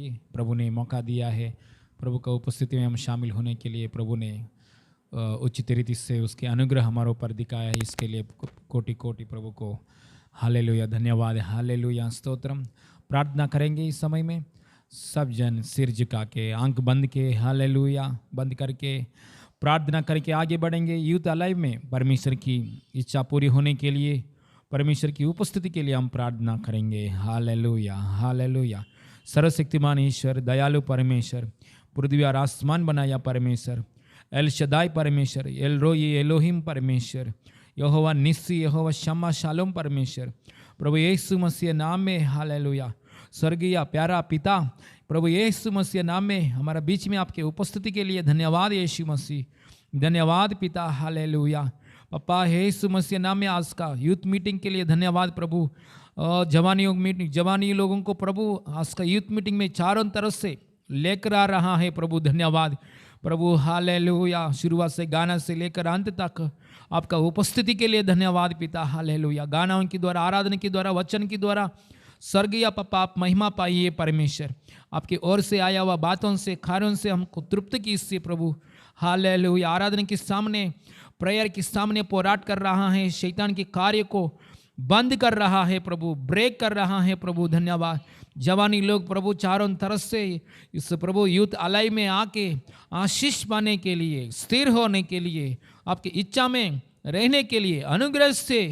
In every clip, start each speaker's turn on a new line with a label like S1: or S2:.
S1: की प्रभु ने मौका दिया है। प्रभु का उपस्थिति में हम शामिल होने के लिए प्रभु ने उचित रीति से उसके अनुग्रह हमारे ऊपर दिखाया है। इसके लिए कोटि कोटि प्रभु को हालेलुया, धन्यवाद, हालेलुया, स्तोत्रम। प्रार्थना करेंगे इस समय में सब जन सिर झुका के, आंख बंद के, हालेलुया बंद करके प्रार्थना करके आगे बढ़ेंगे। यूथ अलाइव में परमेश्वर की इच्छा पूरी होने के लिए, परमेश्वर की उपस्थिति के लिए हम प्रार्थना करेंगे। Hallelujah, hallelujah. सर्वशक्तिमान ईश्वर, दयालु परमेश्वर, पृथ्वी और आसमान बनाया परमेश्वर, एल शदाई परमेश्वर, एल रोई एलोहिम परमेश्वर, यहोवा निस्सी, यहोवा शम्मा शालोम परमेश्वर, प्रभु यीशु मसीह नाम में हालेलुया। स्वर्गीय प्यारा पिता, प्रभु यीशु मसीह नाम में हमारा बीच में आपके उपस्थिति के लिए धन्यवाद यीशु मसीह, धन्यवाद पिता, हालेलुया। पापा यीशु मसीह नाम में आज का यूथ मीटिंग के लिए धन्यवाद प्रभु। जवानियों मीटिंग, जवानी लोगों को प्रभु आज का यूथ मीटिंग में चारों तरफ से लेकर आ रहा है प्रभु, धन्यवाद प्रभु, हालेलुया। शुरुआत से गाना से लेकर अंत तक आपका उपस्थिति के लिए धन्यवाद पिता, हालेलुया। गानाओं के द्वारा, आराधना के द्वारा, वचन के द्वारा स्वर्गीय पापा आप महिमा पाइए परमेश्वर। आपकी ओर से आया हुआ बातों से, कार्यों से हमको तृप्त कीजिए प्रभु, हालेलुया। आराधना के सामने, प्रेयर के सामने पोराट कर रहा है, शैतान के कार्य को बंद कर रहा है प्रभु, ब्रेक कर रहा है प्रभु, धन्यवाद। जवानी लोग प्रभु चारों तरफ से इस प्रभु यूथ अलाइव में आके आशीष पाने के लिए, स्थिर होने के लिए, आपकी इच्छा में रहने के लिए, अनुग्रह से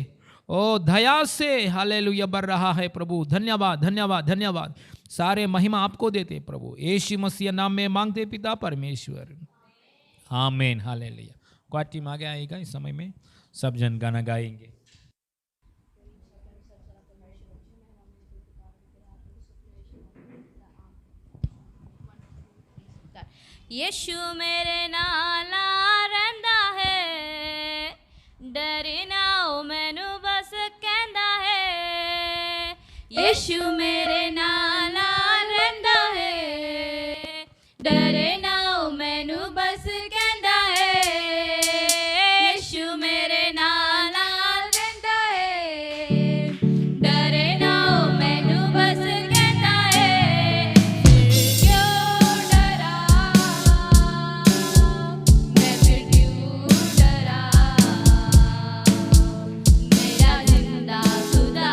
S1: ओ दया से हालेलुया बढ़ रहा है प्रभु, धन्यवाद, धन्यवाद, धन्यवाद। सारे महिमा आपको देते प्रभु, यीशु मसीह नाम में मांगते पिता परमेश्वर, आमीन, हालेलुया। क्वाड टीम आगे आएगा इस समय में, सब जन गाना गाएंगे।
S2: यीशु मेरे नाला रंदा है, डरना ओ मैनू बस कहंदा है। यीशु मेरे नाला रंदा है, डरना ओ मैनू बस कहंदा है। यीशु मेरे नाला रंदा है, डरना ओ मैनू बस कहंदा है। क्यों डरा मैं, फिर क्यों डरा, मेरा जिंदा खुदा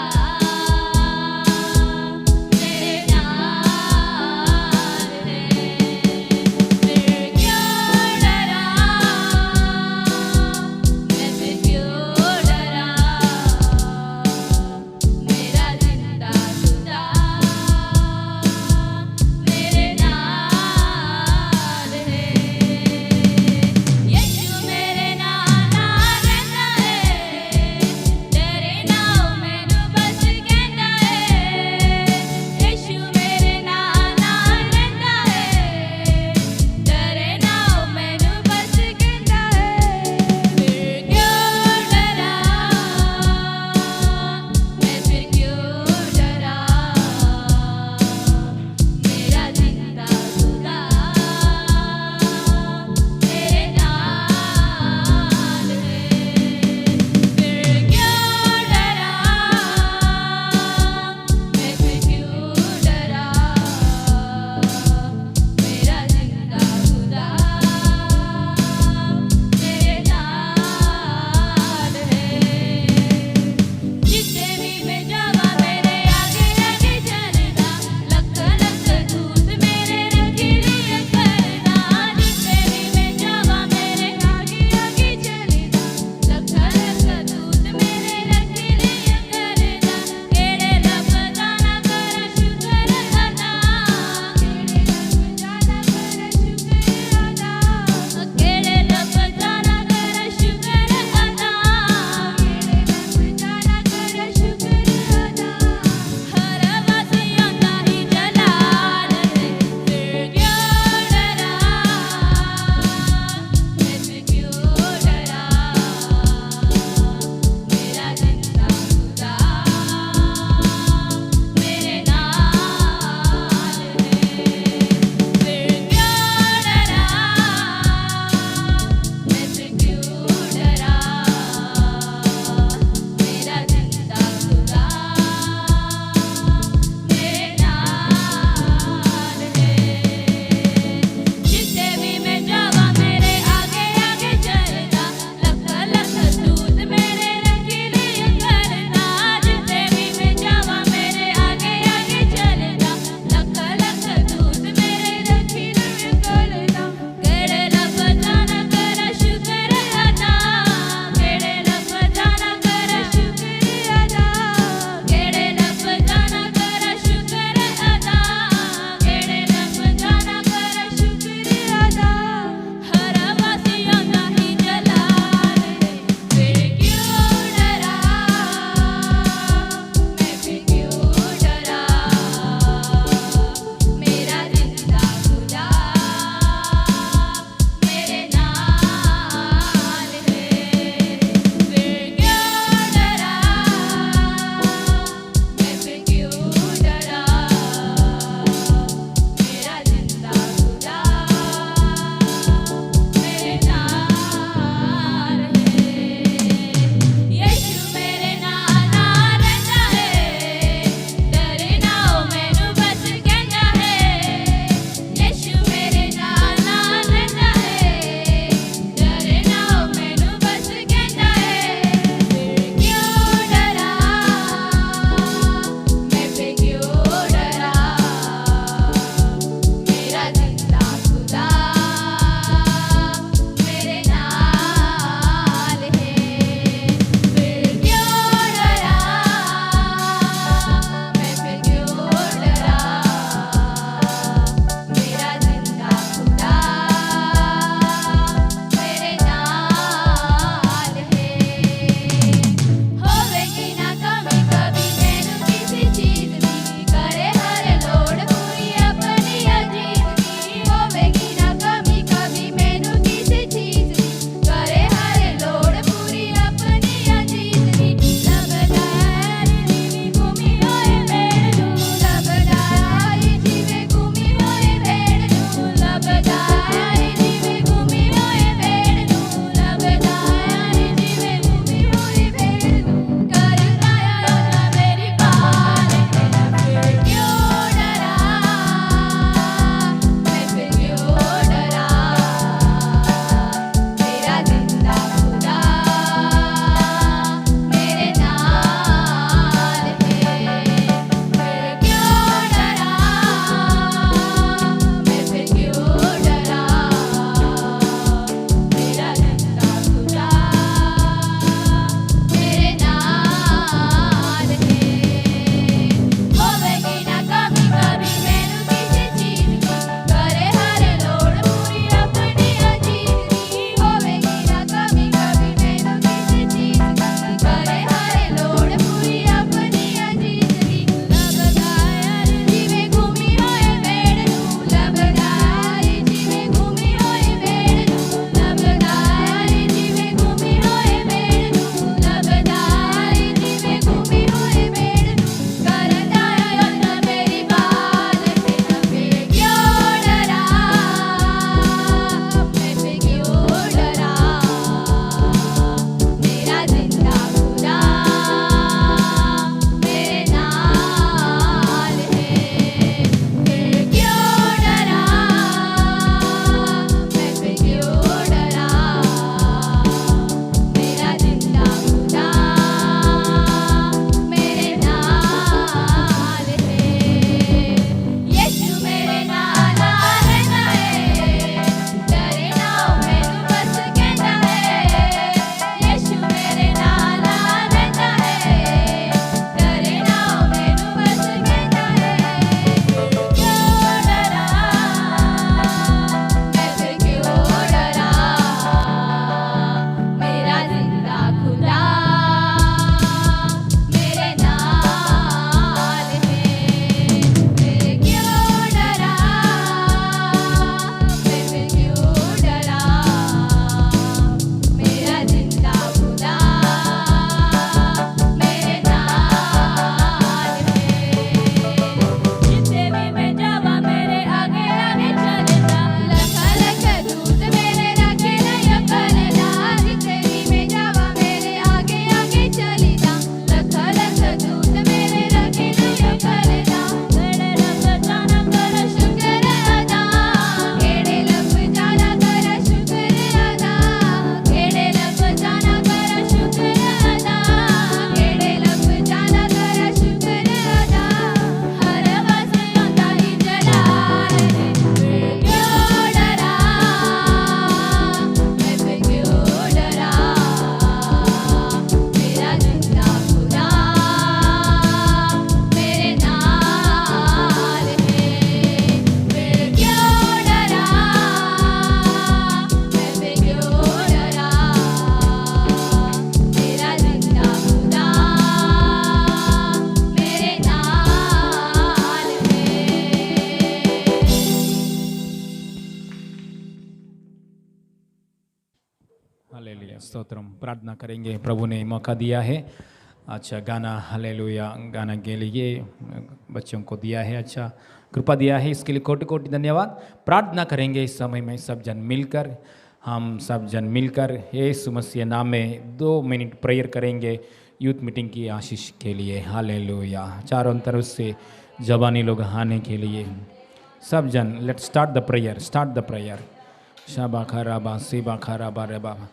S1: स्तोत्रम। प्रार्थना करेंगे, प्रभु ने मौका दिया है, अच्छा गाना हालेलुया गाना के लिए बच्चों को दिया है, अच्छा कृपा दिया है, इसके लिए कोटि कोटि धन्यवाद। प्रार्थना करेंगे इस समय में सब जन मिलकर, हम सब जन मिलकर यीशु मसीह नाम में 2 मिनट प्रेयर करेंगे यूथ मीटिंग की आशीष के लिए। हालेलुया। चारों तरफ से जवानी लोग आने के लिए सब जन, let start the prayer, start the prayer. शाबा खराबा सीबा खराबा रे बाबा,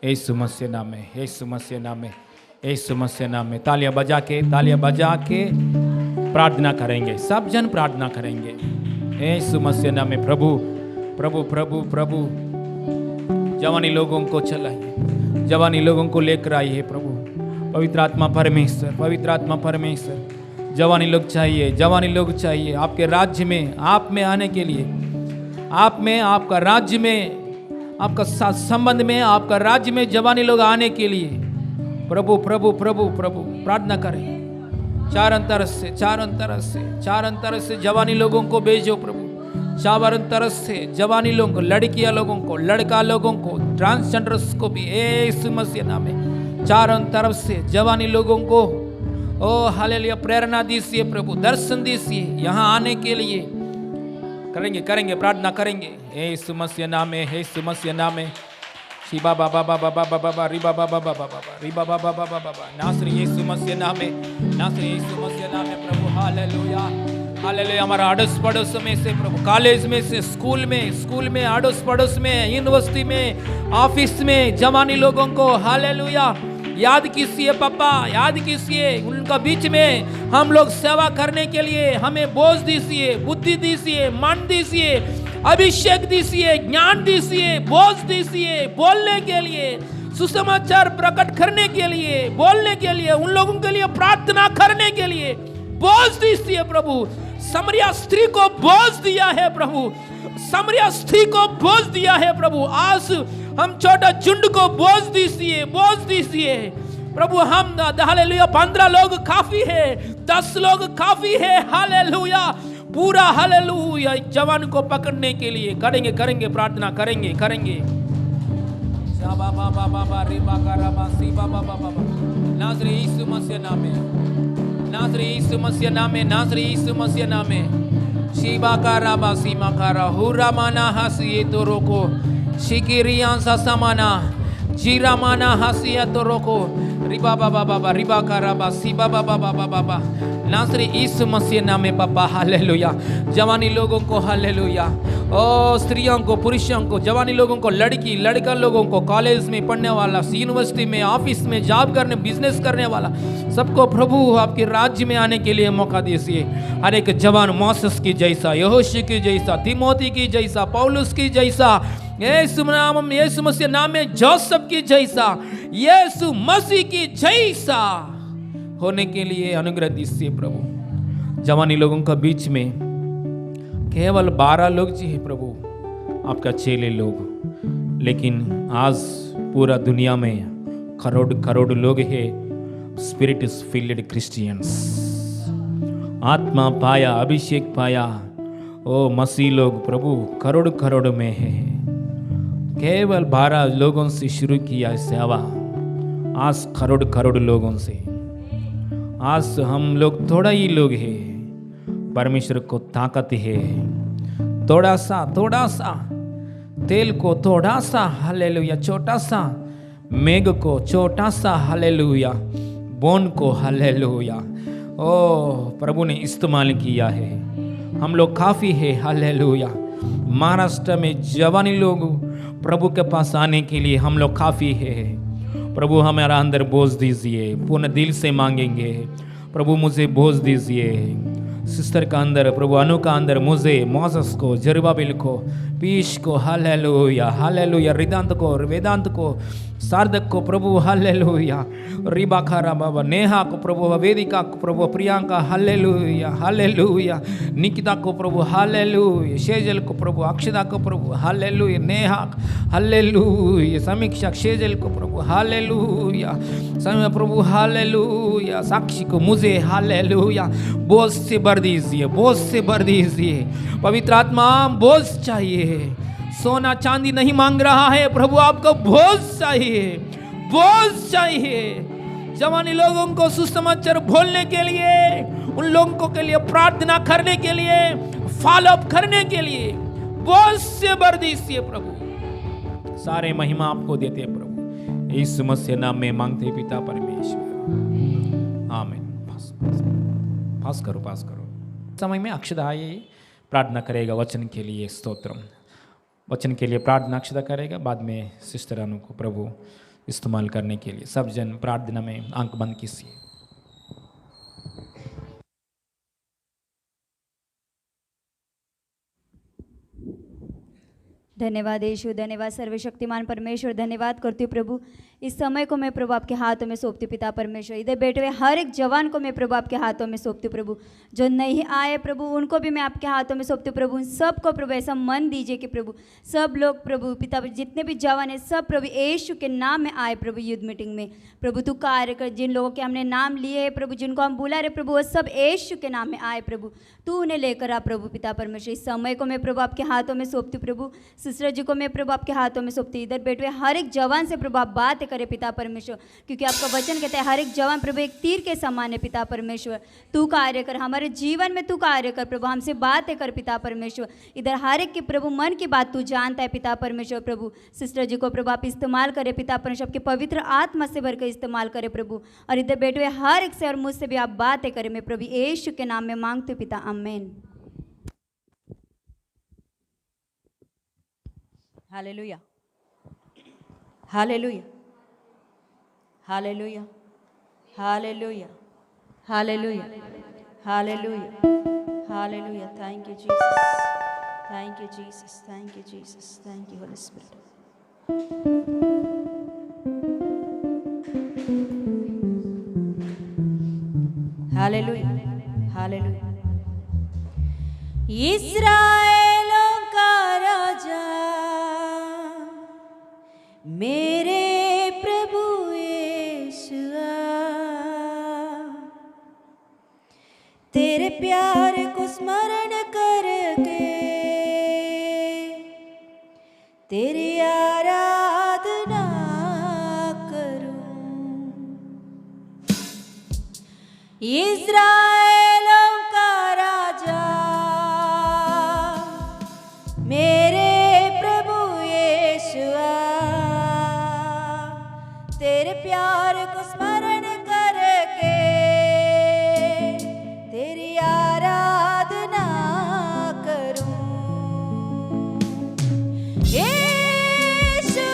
S1: यीशु मसीह नाम में, यीशु मसीह नाम में, यीशु मसीह नाम में तालियां बजा के प्रार्थना करेंगे, सब जन प्रार्थना करेंगे यीशु मसीह नाम में। प्रभु प्रभु प्रभु प्रभु जवानी लोगों को चलाइए, जवानी लोगों को लेकर आइए प्रभु। पवित्र आत्मा परमेश्वर, पवित्र आत्मा परमेश्वर, जवानी लोग चाहिए, जवानी लोग चाहिए आपके राज्य में, आप में आने के लिए, आप में, आपका राज्य में, आपका साथ संबंध में, आपका राज्य में जवानी लोग आने के लिए प्रभु प्रभु प्रभु प्रभु प्रार्थना करें। चारों तरफ से, चारों तरफ से, चारों तरफ से जवानी लोगों को भेजो प्रभु, चारों तरफ से जवानी लोगों को, लड़कियां लोगों को, लड़का लोगों को, ट्रांसजेंडर्स को भी यीशु मसीह नाम में चारों तरफ से जवानी लोगों को ओ हालेलुया प्रेरणा दीजिए प्रभु, दर्शन दीजिए यहाँ आने के लिए। करेंगे करेंगे प्रार्थना करेंगे यीशु मसीह नाम में, यीशु मसीह नाम में। शिबा बाबा बाबा बाबा बाबा रिबा बाबा बाबा बाबा रिबा बाबा बाबा बाबा नासरी यीशु मसीह नाम में, नासरी यीशु मसीह नाम में प्रभु। Hallelujah hallelujah. हमारा अड़ोस पड़ोस में से प्रभु, कॉलेज में से, स्कूल में अड़ोस पड़ोस में, यूनिवर्सिटी में, ऑफिस में जवानी लोगों को हालेलुया याद कीजिए पापा, याद कीजिए। उनका बीच में हम लोग सेवा करने के लिए हमें बोझ दीजिए, बुद्धि दीजिए, मन दीजिए, अभिषेक दीजिए, ज्ञान दीजिए, बोझ दीजिए, बोलने के लिए, सुसमाचार प्रकट करने के लिए, बोलने के लिए, उन लोगों के लिए प्रार्थना करने के लिए बोझ दीजिए प्रभु। समरिया स्त्री को बोझ दिया है प्रभु, समरिया स्त्री को बोझ दिया है प्रभु। आज हम छोटा झुंड को बोझ दीजिए, बोझ दीजिए प्रभु। हम हालेलुया 15 लोग काफी है, 10 लोग काफी है हालेलुया। पूरा हालेलुया जवान को पकड़ने के लिए करेंगे करेंगे प्रार्थना करेंगे करेंगे। नाज़री यीशु मसीह नाम में, नाज़री यीशु मसीह नाम में, नाज़री यीशु मसीह नाम में। शिबा का राबा सीमा का हुरा माना हसिए तो रोको, शिकिरियां सा समाना जीरा माना हसिया तो रोको। रिबा बाबा बाबा रिबा का राबा सीबा बाबा बाबा बाबा नासरी यीशु मसीह नाम में पापा हालेलुया। जवानी लोगों को हालेलुया, ओ स्त्रियों को, पुरुषों को, जवानी लोगों को, लड़की लड़का लोगों को, कॉलेज में पढ़ने वाला, यूनिवर्सिटी में, ऑफिस में, जॉब करने, बिजनेस करने वाला, सबको प्रभु आपके राज्य में आने के लिए मौका दीजिए। हर एक जवान मोसेस की जैसा, यहोशू की जैसा, तिमोथी की जैसा, पौलुस की जैसा, यीशु मसीह नाम में जोसेफ की जैसा, यीशु मसीह की जैसा होने के लिए अनुग्रह दीजिए प्रभु। जवानी लोगों का बीच में केवल 12 लोग जी है प्रभु, आपका चेले लोग, लेकिन आज पूरा दुनिया में करोड़ करोड़ लोग हैं स्पिरिट फिल्ड क्रिश्चियंस। आत्मा पाया, अभिषेक पाया, ओ मसीह लोग प्रभु करोड़ करोड़ में है। केवल 12 लोगों से शुरू किया सेवा, आज करोड़ करोड़ लोगों से। आज हम लोग थोड़ा ही लोग हैं, परमेश्वर को ताकत है। थोड़ा सा तेल को, थोड़ा सा हालेलुया, छोटा सा मेघ को, छोटा सा हालेलुया, बोन को हालेलुया, ओ प्रभु ने इस्तेमाल किया है। हम लोग काफी है हालेलुया। महाराष्ट्र में जवानी लोग प्रभु के पास आने के लिए हम लोग काफी है प्रभु। हमारा अंदर बोझ दीजिए, पूर्ण दिल से मांगेंगे प्रभु, मुझे बोझ दीजिए। सिस्टर का अंदर प्रभु, अनु का अंदर, मुझे, मोसेस को, जरुब्बाबिल को, पीश को हालेलुया हालेलुया, रिदांत को, वेदांत को, सार्धक को प्रभु हालेलुया, रिबा खारा बाबा, नेहा को प्रभु, वेदिका को प्रभु, प्रियंका हालेलुया हालेलुया, निकिता को प्रभु हालेलुया, शेजल को प्रभु, अक्षता को प्रभु हालेलुया, नेहा हालेलुया, समीक्षा शेजल को प्रभु हालेलुया, समय प्रभु हालेलुया, साक्षी को, मुझे हालेलुया। बोझ से भर दीजिए, बोझ से भर दीजिए पवित्र आत्मा। बोझ चाहिए, सोना चांदी नहीं मांग रहा है प्रभु, आपको बोझ चाहिए, बोझ चाहिए। जवानी लोगों को सुसमाचार बोलने के लिए, उन लोगों के लिए प्रार्थना करने के लिए, फॉलोअप करने के लिए बोझ से भर दीजिए प्रभु। सारे महिमा आपको देते हैं प्रभु, यीशु मसीह नाम में मांगते पिता परमेश्वर, आमीन। पास करो। समय में अक्षदा प्रार्थना करेगा वचन के लिए, स्तोत्रम वचन के लिए प्रार्थना अक्षदा करेगा। बाद में सिस्टर अनु को प्रभु इस्तेमाल करने के लिए। सब जन प्रार्थना में आंख बंद कीजिए।
S3: धन्यवाद यीशु, धन्यवाद सर्वशक्तिमान परमेश्वर, धन्यवाद करती हूँ प्रभु। इस समय को मैं प्रभु आपके हाथों में सौंपती हूँ पिता परमेश्वर। इधर बैठे हुए हर एक जवान को मैं प्रभु आपके हाथों में सौंपती हूँ प्रभु। जो नहीं आए प्रभु उनको भी मैं आपके हाथों में सौंपती हूँ प्रभु। उन सबको प्रभु ऐसा मन दीजिए कि प्रभु सब लोग प्रभु पिता जितने भी जवान हैं सब प्रभु यीशु के नाम में आए प्रभु युद्ध मीटिंग में। प्रभु तू कार्य कर, जिन लोगों के हमने नाम लिए हैं प्रभु, जिनको हम बुला रहे प्रभु, वो सब यीशु के नाम में आए प्रभु। तू उन्हें लेकर आ प्रभु पिता परमेश्वर। इस समय को मैं प्रभु आपके हाथों में सौंपती हूँ प्रभु। सिस्टर जी को मैं प्रभु आपके हाथों में सौंपती। इधर बैठे हुए हर एक जवान से प्रभु आप बातें करें पिता परमेश्वर, क्योंकि आपका वचन कहता है हर एक जवान प्रभु एक तीर के समान है पिता परमेश्वर। तू कार्य कर हमारे जीवन में, तू कार्य कर प्रभु, हमसे बातें कर पिता परमेश्वर। इधर हर एक की प्रभु मन की बात तू जानता है पिता परमेश्वर। प्रभु सिस्टर जी को प्रभु आप इस्तेमाल करें पिता परमेश्वर, आपके पवित्र आत्मा से भरकर इस्तेमाल करें प्रभु। और इधर बैठे हुए हर एक से और मुझसे भी आप बातें करें, मैं प्रभु यीशु के नाम में मांगती हूँ पिता, आमीन। हालेलुया, हालेलुया, हालेलुया, हालेलुया, हालेलुया, हालेलुया, हालेलुया। Thank you Jesus, thank you Jesus, thank you Jesus, thank you Holy Spirit. हालेलुया, हालेलुया। इस्राएलों का राजा मेरे प्रभु यीशुआ, तेरे प्यार को स्मरण करके तेरी आराधना करूं। इस्राएलों का राजा मेरे प्रभु यीशुआ, तेरे प्यार को स्मरण करके तेरी आराधना करूं। यीशु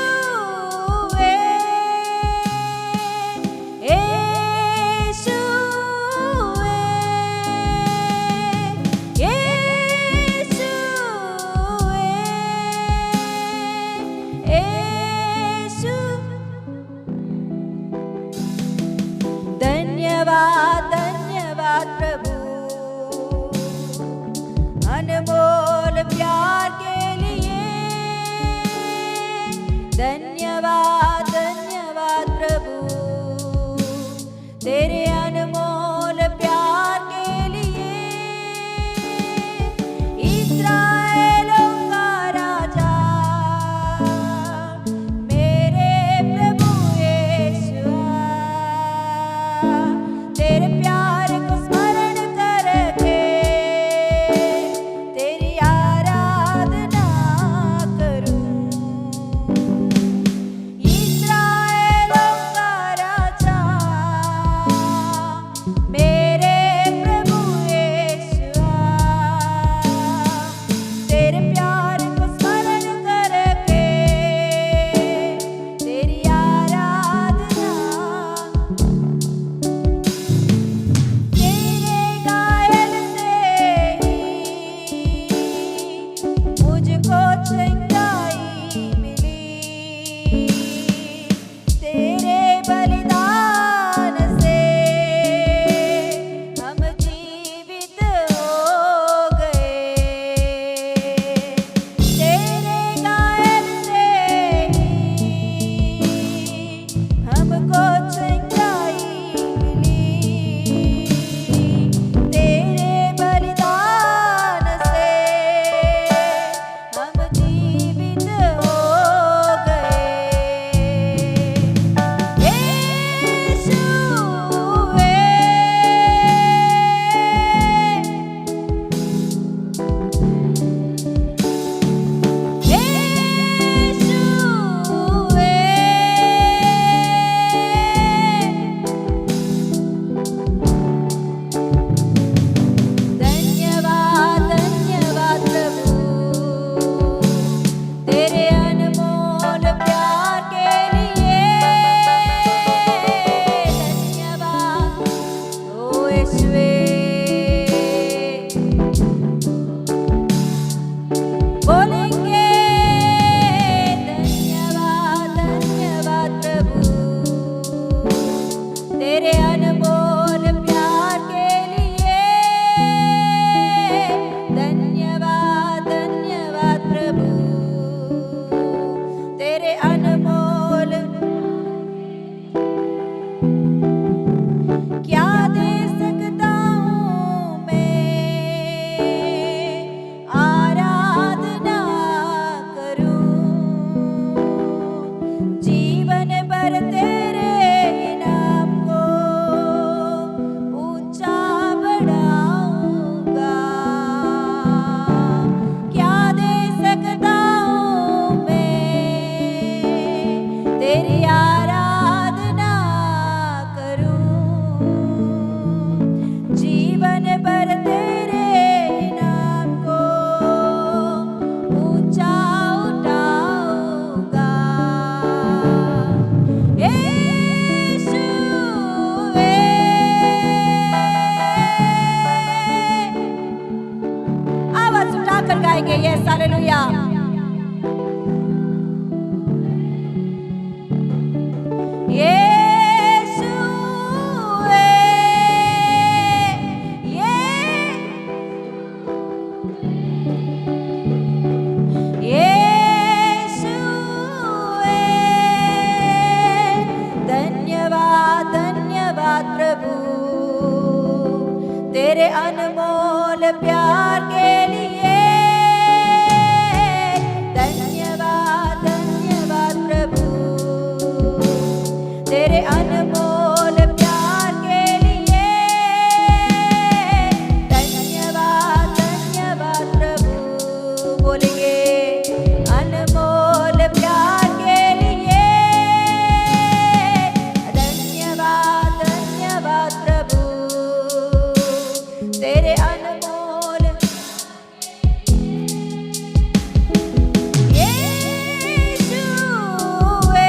S3: यीशुवे बोलेंगे धन्यवाद धन्यवाद प्रभु तेरे अनमोल प्यार के लिए धन्यवाद धन्यवाद प्रभु तेरे अनमोल क्या दे सकता हूँ मैं आराधना करूं जीवन भर तेरे नाम को ऊंचा बढ़ाऊंगा क्या दे सकता हूँ मैं तेरी आराधना करूं जीवन भर तेरे नाम को ऊंचा उठाऊंगा यीशुवे आवाज उठाकर गाएंगे यस हालेलुया यीशुवे यीशुवे धन्यवाद धन्यवाद प्रभु तेरे अनमोल प्यार के लिए धन्यवाद धन्यवाद प्रभु तेरे अनमोल प्यार के लिए धन्यवाद धन्यवाद प्रभु बोलेंगे अनमोल प्यार के लिए धन्यवाद धन्यवाद प्रभु तेरे अनमोल यीशुवे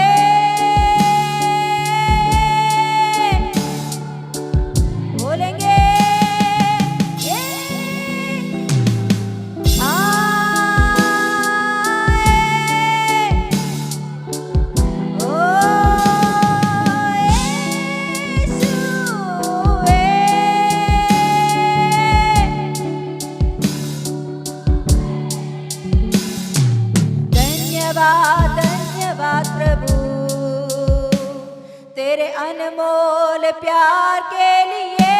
S3: बोलेंगे धन्यवाद धन्यवाद प्रभु तेरे अनमोल प्यार के लिए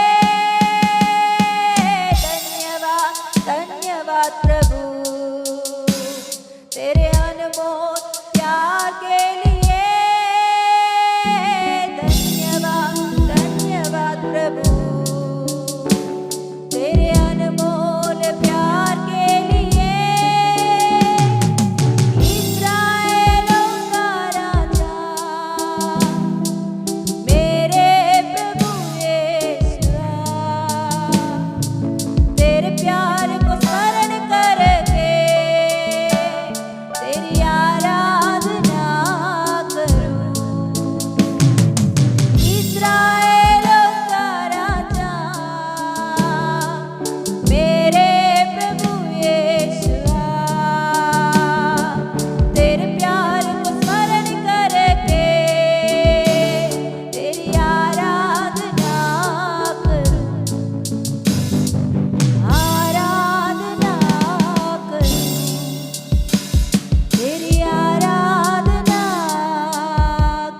S3: धन्यवाद धन्यवाद प्रभु तेरे अनमोल प्यार के लिए धन्यवाद धन्यवाद प्रभु तेरे अनमोल प्यार के लिए इस्राएलों का राजा मेरे प्रभु यीशुआ तेरे प्यार को स्मरण करके तेरी आराधना करूं इस्राएलों का राजा मेरे प्रभु यीशुआ तेरे प्यार को स्मरण करके तेरी आराधना करूं आराधना करूं तेरी आराधना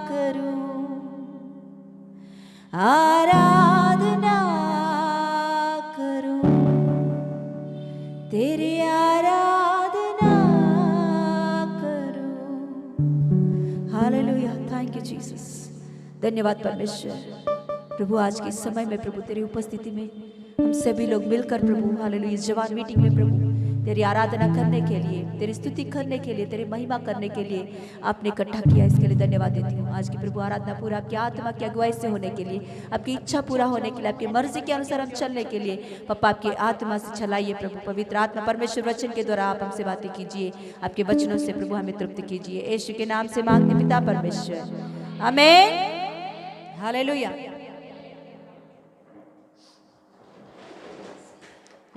S3: करूं आराधना करूं तेरी आराधना करूं हालेलुया थैंक यू जीसस धन्यवाद परमेश्वर प्रभु आज के इस समय में प्रभु तेरी उपस्थिति में हम सभी लोग मिलकर प्रभु हालेलुया इस जवान मीटिंग में प्रभु तेरी आराधना करने के लिए तेरी स्तुति करने के लिए तेरी महिमा करने के लिए आपने इकट्ठा किया इसके लिए धन्यवाद देती हूँ आज की प्रभु आराधना पूरा आपकी आत्मा की अगुवाई से होने के लिए आपकी इच्छा पूरा होने के लिए आपकी मर्जी के अनुसार हम चलने के लिए पापा आपकी आत्मा से चलाइए प्रभु पवित्र आत्मा परमेश्वर वचन के द्वारा आप हमसे बातें कीजिए आपके वचनों से प्रभु हमें तृप्त कीजिए यीशु के नाम से मांगते पिता परमेश्वर आमीन हालेलुया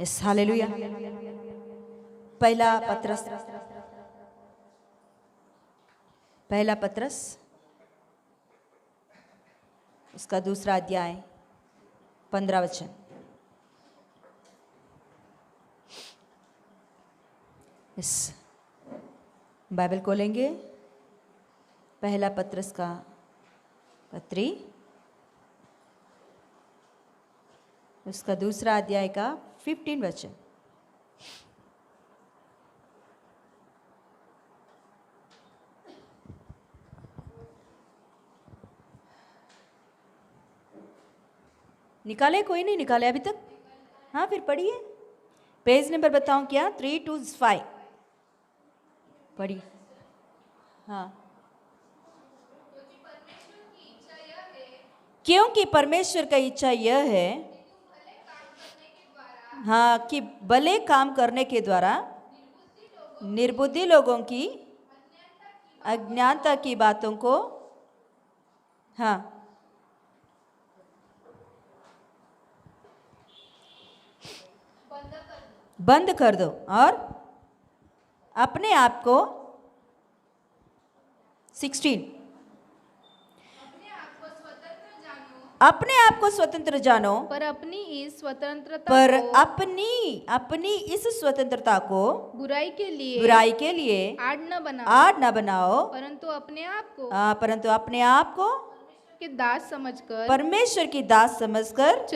S4: यस हालेलुया। पहला पत्रस उसका दूसरा अध्याय 15 वचन। इस बाइबल खोलेंगे, पहला पत्रस का पत्री उसका दूसरा अध्याय का 15 वचन। निकाले? कोई नहीं निकाले अभी तक? हाँ फिर पढ़िए। पेज नंबर बताऊं क्या? 325 पढ़िए। हाँ, क्योंकि परमेश्वर का इच्छा यह है हाँ कि भले काम करने के द्वारा निर्बुद्धि लोगों की अज्ञानता की बातों को हाँ बंद कर दो और अपने आप को 16 अपने आप को स्वतंत्र जानो,
S2: पर अपनी इस स्वतंत्रता
S4: पर
S2: को
S4: अपनी इस स्वतंत्रता को
S2: बुराई के लिए
S4: आड़ न बनाओ,
S2: परंतु अपने आप को के दास समझकर
S4: परमेश्वर की दास समझकर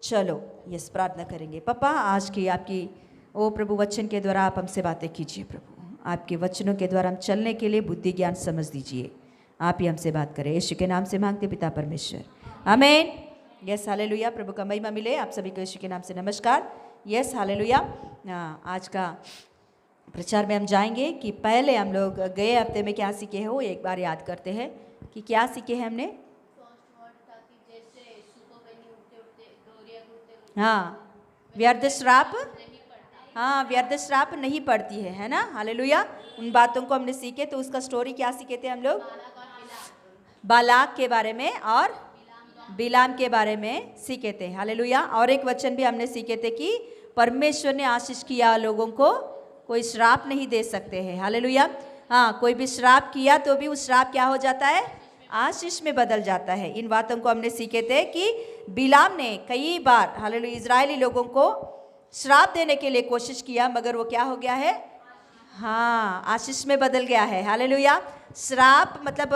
S2: चलो।
S4: यस, प्रार्थना करेंगे। पापा, आज की आपकी ओ प्रभु वचन के द्वारा आप हमसे बातें कीजिए प्रभु। आपके वचनों के द्वारा हम चलने के लिए बुद्धि ज्ञान समझ दीजिए। आप ही हमसे बात करें, यीशु के नाम से मांगते पिता परमेश्वर, आमीन। Yes hallelujah. प्रभु का महिमा मिले। आप सभी को यीशु के नाम से नमस्कार। Yes hallelujah. आज का प्रचार में हम जाएंगे कि पहले हम लोग गए हफ्ते में क्या सीखे हो, एक बार याद करते हैं कि क्या सीखे हैं हमने। हाँ, व्यर्थ श्राप, हाँ व्यर्थ श्राप नहीं पड़ती है ना। हालेलुया। उन बातों को हमने सीखे। तो उसका स्टोरी क्या सीखे थे हम लोग? बालाक के बारे में और बिलाम के बारे में सीखे थे। हालेलुया। और एक वचन भी हमने सीखे थे कि परमेश्वर ने आशीष किया लोगों को कोई श्राप नहीं दे सकते हैं। हालेलुया। हाँ, कोई भी श्राप किया तो भी उस श्राप क्या हो जाता है? आशीष में बदल जाता है। इन बातों को हमने सीखे थे कि बिलाम ने कई बार हालेलुया इजरायली लोगों को श्राप देने के लिए कोशिश किया, मगर वो क्या हो गया है? हाँ, आशीष में बदल गया है। हालेलुया। श्राप मतलब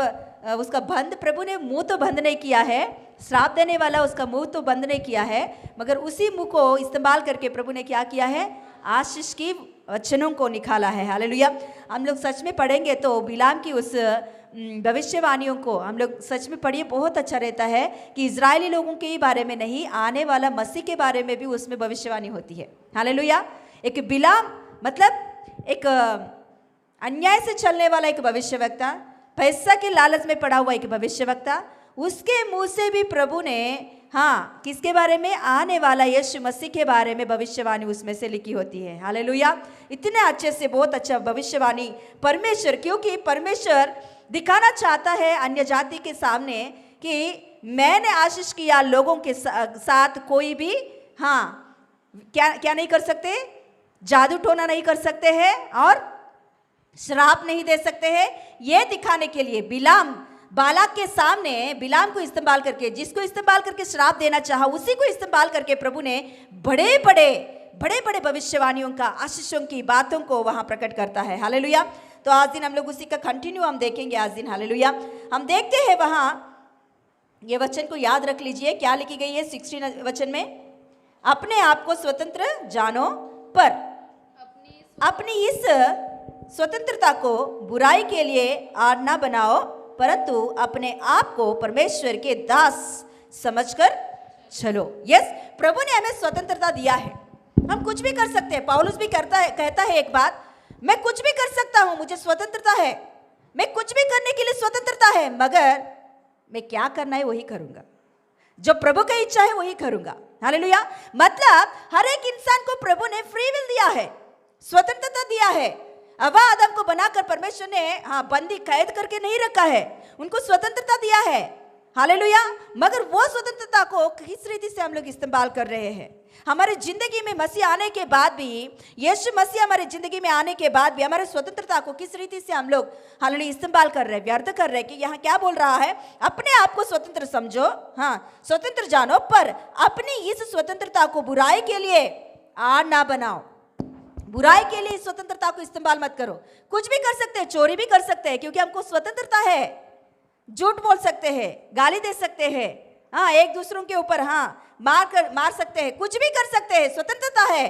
S4: उसका बंद, प्रभु ने मुंह तो बंद नहीं किया है, श्राप देने वाला उसका मुंह तो बंद नहीं किया है, मगर उसी मुंह को इस्तेमाल करके प्रभु ने क्या किया है? आशीष की वचनों को निकाला है। हालेलुया। हम लोग सच में पढ़ेंगे तो बिलाम की उस भविष्यवाणियों को हम लोग सच में पढ़िए, बहुत अच्छा रहता है कि इजरायली लोगों के बारे में नहीं, आने वाला मसीह के बारे में भी उसमें भविष्यवाणी होती है। हालेलुया। एक बिलाम मतलब एक अन्याय से चलने वाला एक भविष्यवक्ता, पैसा के लालच में पड़ा हुआ एक भविष्यवक्ता, उसके मुंह से भी प्रभु ने हाँ किसके बारे में? आने वाला यीशु मसीह के बारे में भविष्यवाणी उसमें से लिखी होती है। हालेलुया। इतने अच्छे से बहुत अच्छा भविष्यवाणी परमेश्वर, क्योंकि परमेश्वर दिखाना चाहता है अन्य जाति के सामने कि मैंने आशीष किया लोगों के साथ कोई भी हाँ क्या नहीं कर सकते? जादू टोना नहीं कर सकते हैं और श्राप नहीं दे सकते हैं। ये दिखाने के लिए बालाक के सामने बिलाम को इस्तेमाल करके, जिसको इस्तेमाल करके श्राप देना चाहा उसी को इस्तेमाल करके प्रभु ने बड़े बड़े भविष्यवाणियों का, आशीषों की बातों को वहां प्रकट करता है। हालेलुया। तो आज दिन हम लोग उसी का कंटिन्यू हम देखेंगे आज दिन। हालेलुया। हम देखते हैं वहां ये वचन को याद रख लीजिए, क्या लिखी गई है 16 वचन में? अपने आप को स्वतंत्र जानो, पर अपनी इस स्वतंत्रता को बुराई के लिए आड़ न बनाओ, परंतु अपने आप को परमेश्वर के दास समझकर चलो। यस, प्रभु ने हमें स्वतंत्रता दिया है, हम कुछ भी कर सकते हैं। पौलुस भी कहता है एक बात, मैं कुछ भी कर सकता हूं, मुझे स्वतंत्रता है, मैं कुछ भी करने के लिए स्वतंत्रता है, मगर मैं क्या करना है वही करूंगा, जो प्रभु का इच्छा है वही करूंगा। हालेलुया। मतलब हर एक इंसान को प्रभु ने फ्री विल दिया है, स्वतंत्रता दिया है। हवा आदम को बनाकर परमेश्वर ने बंदी कैद करके नहीं रखा है, उनको स्वतंत्रता दिया है। हालेलुया। मगर वो स्वतंत्रता को किस रीति से हम लोग इस्तेमाल कर रहे हैं? हमारे जिंदगी में मसीह आने के बाद भी, यीशु मसीह हमारे जिंदगी में आने के बाद भी हमारे स्वतंत्रता को किस रीति से हम लोग हालेलुया इस्तेमाल कर रहे हैं, व्यर्थ कर रहे हैं। कि यहाँ क्या बोल रहा है, अपने आप को स्वतंत्र समझो, हाँ स्वतंत्र जानो, पर अपनी इस स्वतंत्रता को बुराई के लिए आड़ ना बनाओ। बुराई के लिए स्वतंत्रता को इस्तेमाल मत करो। कुछ भी कर सकते हैं, चोरी भी कर सकते हैं क्योंकि हमको स्वतंत्रता है, झूठ बोल सकते हैं, गाली दे सकते हैं, हाँ एक दूसरों के ऊपर हाँ मार सकते हैं, कुछ भी कर सकते हैं, स्वतंत्रता है,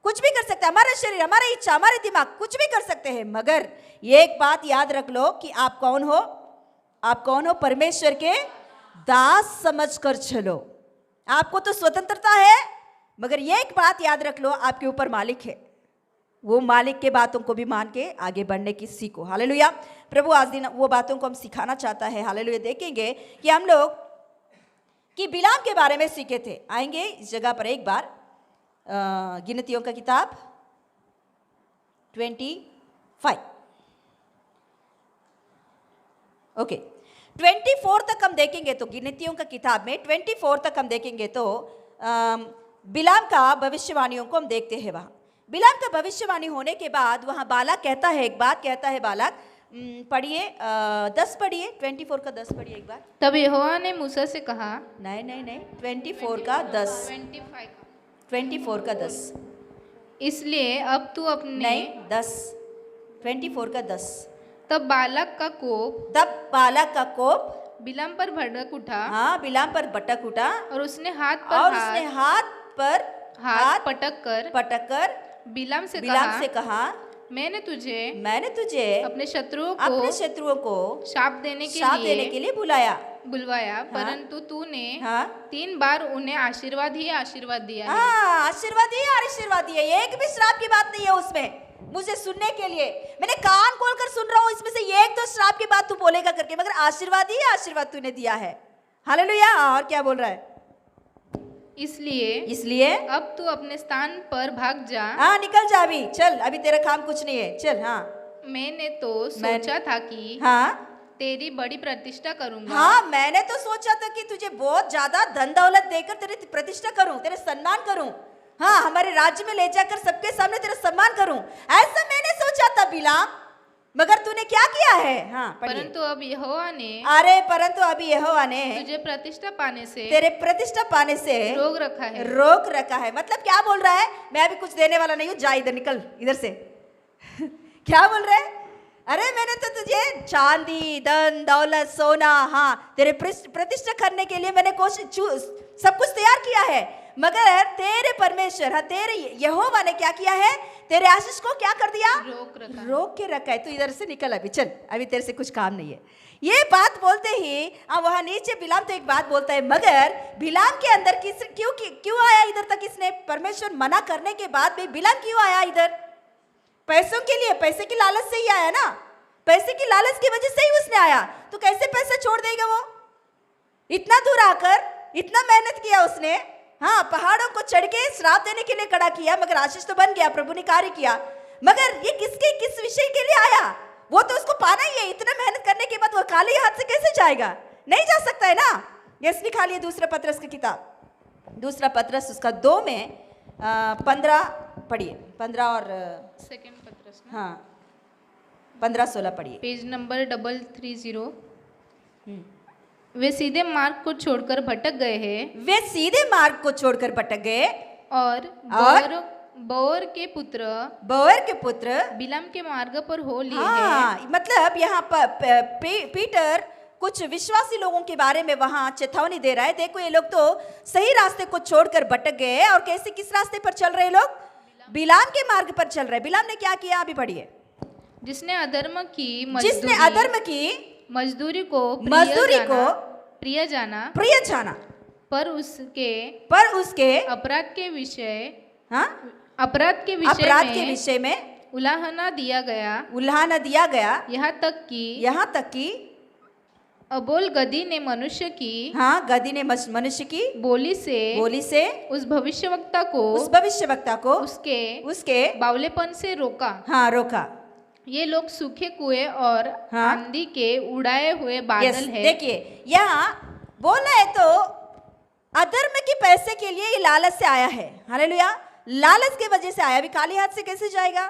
S4: कुछ भी कर सकते हैं। हमारा शरीर, हमारी इच्छा, हमारे दिमाग कुछ भी कर सकते हैं। मगर एक बात याद रख लो कि आप कौन हो, आप कौन हो, परमेश्वर के दास समझकर चलो। आपको तो स्वतंत्रता है, मगर ये एक बात याद रख लो, आपके ऊपर मालिक है। वो मालिक के बातों को भी मान के आगे बढ़ने की सीखो। हालेलुया। प्रभु आज दिन वो बातों को हम सिखाना चाहता है। हालेलुया। देखेंगे कि हम लोग कि बिलाम के बारे में सीखे थे। आएंगे इस जगह पर एक बार, गिनतियों का किताब 25, ओके 24 तक हम देखेंगे। तो गिनतियों का किताब में 24 तक हम देखेंगे तो बिलाम का भविष्यवाणियों को हम देखते हैं। वहाँ बिलाम का भविष्यवाणी होने के बाद वहाँ बालाक कहता है, एक बात कहता है बालाक, पढ़िए 10 पढ़िए, 24 का 10 पढ़िए एक बार।
S2: तब यहोवा ने मूसा से कहा,
S4: नहीं 24 का 10, 24 का 10,
S2: इसलिए अब तू अपने
S4: नहीं 10, 24 का 10।
S2: तब बालक का कोप
S4: तब बालाक का कोप
S2: बिलाम पर भड़क उठा,
S4: हाँ बिलाम पर भटक उठा,
S2: और उसने हाथ पर हाथ पटक कर बिलाम से
S4: कहा, मैंने तुझे
S2: अपने शत्रुओं को शाप देने के लिए बुलवाया, परंतु तूने 3 बार उन्हें आशीर्वाद ही आशीर्वाद दिया है।
S4: आशीर्वाद दिया, एक भी श्राप की बात नहीं है उसमें। मुझे सुनने के लिए मैंने कान खोल कर सुन रहा हूँ, इसमें से एक तो श्राप की बात तू बोलेगा करके, मगर आशीर्वाद ही आशीर्वाद तूने दिया है। हालेलुया। और क्या बोल रहा है,
S2: इसलिए अब तू अपने स्थान पर भाग जा।
S4: हाँ निकल जा अभी, चल, अभी तेरा काम कुछ नहीं है, चल। हाँ
S2: मैंने तो सोचा था कि तेरी बड़ी प्रतिष्ठा करूंगा।
S4: हाँ मैंने तो सोचा था कि तुझे बहुत ज्यादा धन दौलत देकर तेरी प्रतिष्ठा करूं, तेरे सम्मान करूं, हाँ हमारे राज्य में ले जाकर सबके सामने तेरा सम्मान करूं, ऐसा मैंने सोचा था बिलाम, मगर तूने क्या किया है। हाँ
S2: परंतु अब यहोवा ने तुझे प्रतिष्ठा पाने से, तेरे
S4: प्रतिष्ठा पाने से
S2: रोक रखा है।
S4: मतलब क्या बोल रहा है, मैं अभी कुछ देने वाला नहीं हूँ, जा इधर, निकल इधर से। क्या बोल रहे हैं, अरे मैंने तो तुझे चांदी, धन दौलत, सोना, हाँ तेरे प्रतिष्ठा करने के लिए मैंने सब कुछ तैयार किया है, मगर तेरे परमेश्वर, हाँ तेरे यहोवा ने क्या किया है, तेरे आशीष को क्या कर दिया, रोक के रखा है। तू इधर से निकल अभी, चल, अभी तेरे से कुछ काम नहीं है। ये बात बोलते ही वहां नीचे बिलाम तो एक बात बोलता है, मगर बिलाम के अंदर क्यों आया इधर तक, इसने परमेश्वर मना करने के बाद भी बिलाम क्यों आया इधर, पैसों के लिए, पैसे की लालच से ही आया ना, पैसे की लालच की वजह से ही उसने आया। तो कैसे पैसे छोड़ देगा वो, इतना दूर आकर इतना मेहनत किया उसने, हाँ पहाड़ों को चढ़ के श्राप देने के लिए खड़ा किया, मगर आशीष तो बन गया, प्रभु ने कार्य किया, मगर ये किस विषय के लिए आया, वो तो उसको पाना ही है। इतना मेहनत करने के बाद वो खाली हाथ से कैसे जाएगा, नहीं जा सकता है ना। यस लिखा लिए दूसरा पत्रस की किताब, दूसरा पत्रस उसका 2 में 15 पढ़िए, 15 और
S2: सेकंड पत्रस,
S4: हाँ 15-16 पढ़िए,
S2: पेज नंबर 330। वे सीधे मार्ग को छोड़कर भटक गए हैं, और बोर के पुत्र बिलाम के मार्ग पर हो लिए हैं।
S4: मतलब यहाँ पर पीटर कुछ विश्वासी लोगों के बारे में वहां चेतावनी दे रहा है। देखो ये लोग तो सही रास्ते को छोड़कर भटक गए हैं, और कैसे, किस रास्ते पर चल रहे लोग, बिलाम के मार्ग पर चल रहे। बिलाम ने क्या किया, अभी पढ़िए।
S2: जिसने अधर्म की मजदूरी को प्रिय जाना, पर उसके अपराध के विषय में उल्लाहना दिया गया, यहाँ तक कि अबोल गदी ने मनुष्य की बोली से उस भविष्यवक्ता को उसके बावलेपन से रोका। ये लोग सूखे कुएं और आंधी के उड़ाए हुए बादल है।
S4: देखिए यहाँ बोला है तो अधर्म के पैसे के लिए ये लालच से आया है। हालेलुया, लालच की वजह से आया। भी खाली हाथ से कैसे जाएगा?